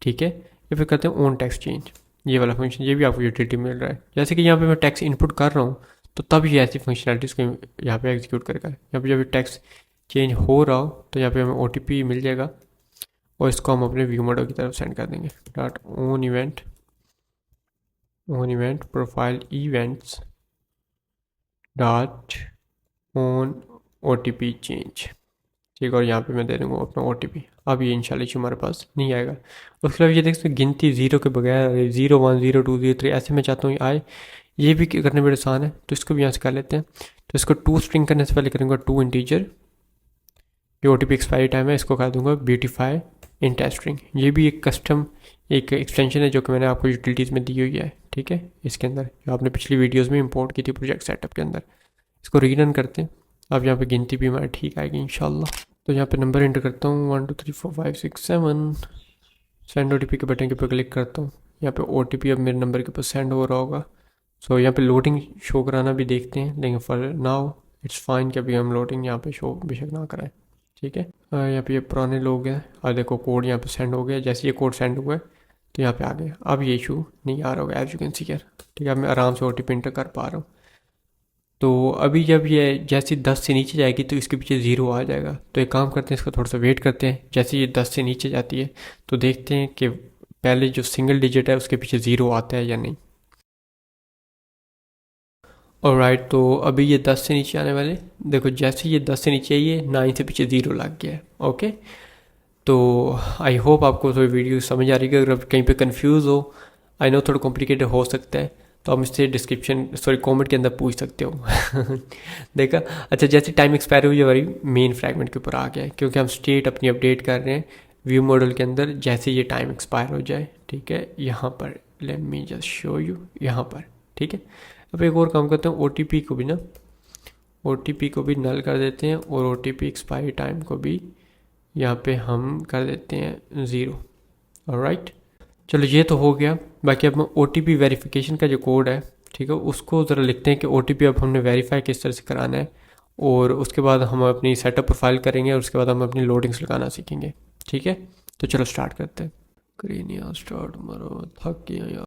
ठीक है, या फिर करते हैं ऑन टेक्स्ट चेंज, ये वाला फंक्शन, ये भी आपको यूटिलिटी मिल रहा है। जैसे कि यहाँ पे मैं टेक्स्ट इनपुट कर रहा हूँ तो तब ये ऐसी फंक्शनलिटीज़ को यहाँ पे एग्जीक्यूट करेगा। यहाँ पे जब टेक्स्ट चेंज हो रहा हो तो यहाँ पे हमें OTP मिल जाएगा और इसको हम अपने व्यू मोड की तरफ सेंड कर देंगे। Dot on event profile events dot on OTP change, ठीक, और यहाँ पे मैं दे दूँगा अपना OTP। अब ये इंशाल्लाह इशू हमारे पास नहीं आएगा। उसके अलावा ये देख सकते गिनती ज़ीरो के बगैर 0 1 0 2 0 3 ऐसे मैं चाहता हूँ आए, ये भी करने में आसान है। तो इसको भी यहाँ से कर लेते हैं। तो इसको 2 स्ट्रिंग करने से पहले करूँगा 2 इंटीजर, ये OTP एक्सपायरी टाइम है, इसको कर दूँगा ब्यूटीफाई इन टेस्ट स्ट्रिंग। ये भी एक कस्टम एक एक्सटेंशन है जो कि मैंने आपको यूटिलिटीज़ में दी हुई है, ठीक है, इसके अंदर जो आपने पिछली वीडियोज़ में इंपोर्ट की थी प्रोजेक्ट सेटअप के अंदर। इसको रीरन करते हैं। अब यहाँ पे गिनती भी हमारी ठीक आएगी इंशाल्लाह। तो यहाँ पे नंबर एंटर करता हूँ 1 2 3 4 5 6 7, सेंड OTP के बटन के ऊपर क्लिक करता हूँ। यहाँ पे OTP अब मेरे नंबर के ऊपर सेंड हो रहा होगा। सो यहाँ पे लोडिंग शो कराना भी देखते हैं, लेकिन फॉर नाउ इट्स फाइन कि अभी हम लोडिंग यहाँ पे शो बेशक ना कराएं, ठीक है। यहाँ पे ये पुराने लोग हैं और देखो कोड यहाँ पे सेंड हो गया। जैसे ये कोड सेंड हुआ है तो यहाँ पे आ गया। अब ये इशू नहीं आ रहा होगा as you can see here, ठीक है। अब मैं आराम से OTP इंटर कर पा रहा हूँ। तो अभी जब ये जैसे 10 से नीचे जाएगी तो इसके पीछे 0 आ जाएगा। तो एक काम करते हैं, इसको थोड़ा सा वेट करते हैं। जैसे ये 10 से नीचे जाती है तो देखते हैं कि पहले जो सिंगल डिजिट है उसके पीछे 0 आता है या नहीं। ऑलराइट, तो अभी ये 10 से नीचे आने वाले, देखो जैसे ये 10 से नीचे आई है 9 से पीछे 0 लग गया है। ओके, तो आई होप आपको थोड़ी वीडियो समझ आ रही है। अगर कहीं पे कंफ्यूज हो, आई नो थोड़ा कॉम्प्लिकेटेड हो सकता है, तो आप इससे कमेंट के अंदर पूछ सकते हो। देखा, अच्छा जैसे टाइम एक्सपायर हुई हमारी मेन फ्रैगमेंट के ऊपर आ गया है क्योंकि हम स्टेट अपनी अपडेट कर रहे हैं व्यू मॉडल के अंदर। जैसे ये टाइम एक्सपायर हो जाए, ठीक है, यहाँ पर late me just show you, यहाँ पर, ठीक है। अब एक और काम करते हैं, OTP को भी नल कर देते हैं और OTP एक्सपायरी टाइम को भी यहाँ पे हम कर देते हैं 0। ऑलराइट, चलो ये तो हो गया। बाकी अब OTP वेरिफिकेशन का जो कोड है, ठीक है, उसको ज़रा लिखते हैं कि OTP अब हमने वेरीफाई किस तरह से कराना है, और उसके बाद हम अपनी सेटअप प्रोफाइल करेंगे और उसके बाद हम अपनी लोडिंग्स लगाना सीखेंगे, ठीक है। तो चलो स्टार्ट करते हैं। स्टार्ट मारो, थक गया यार।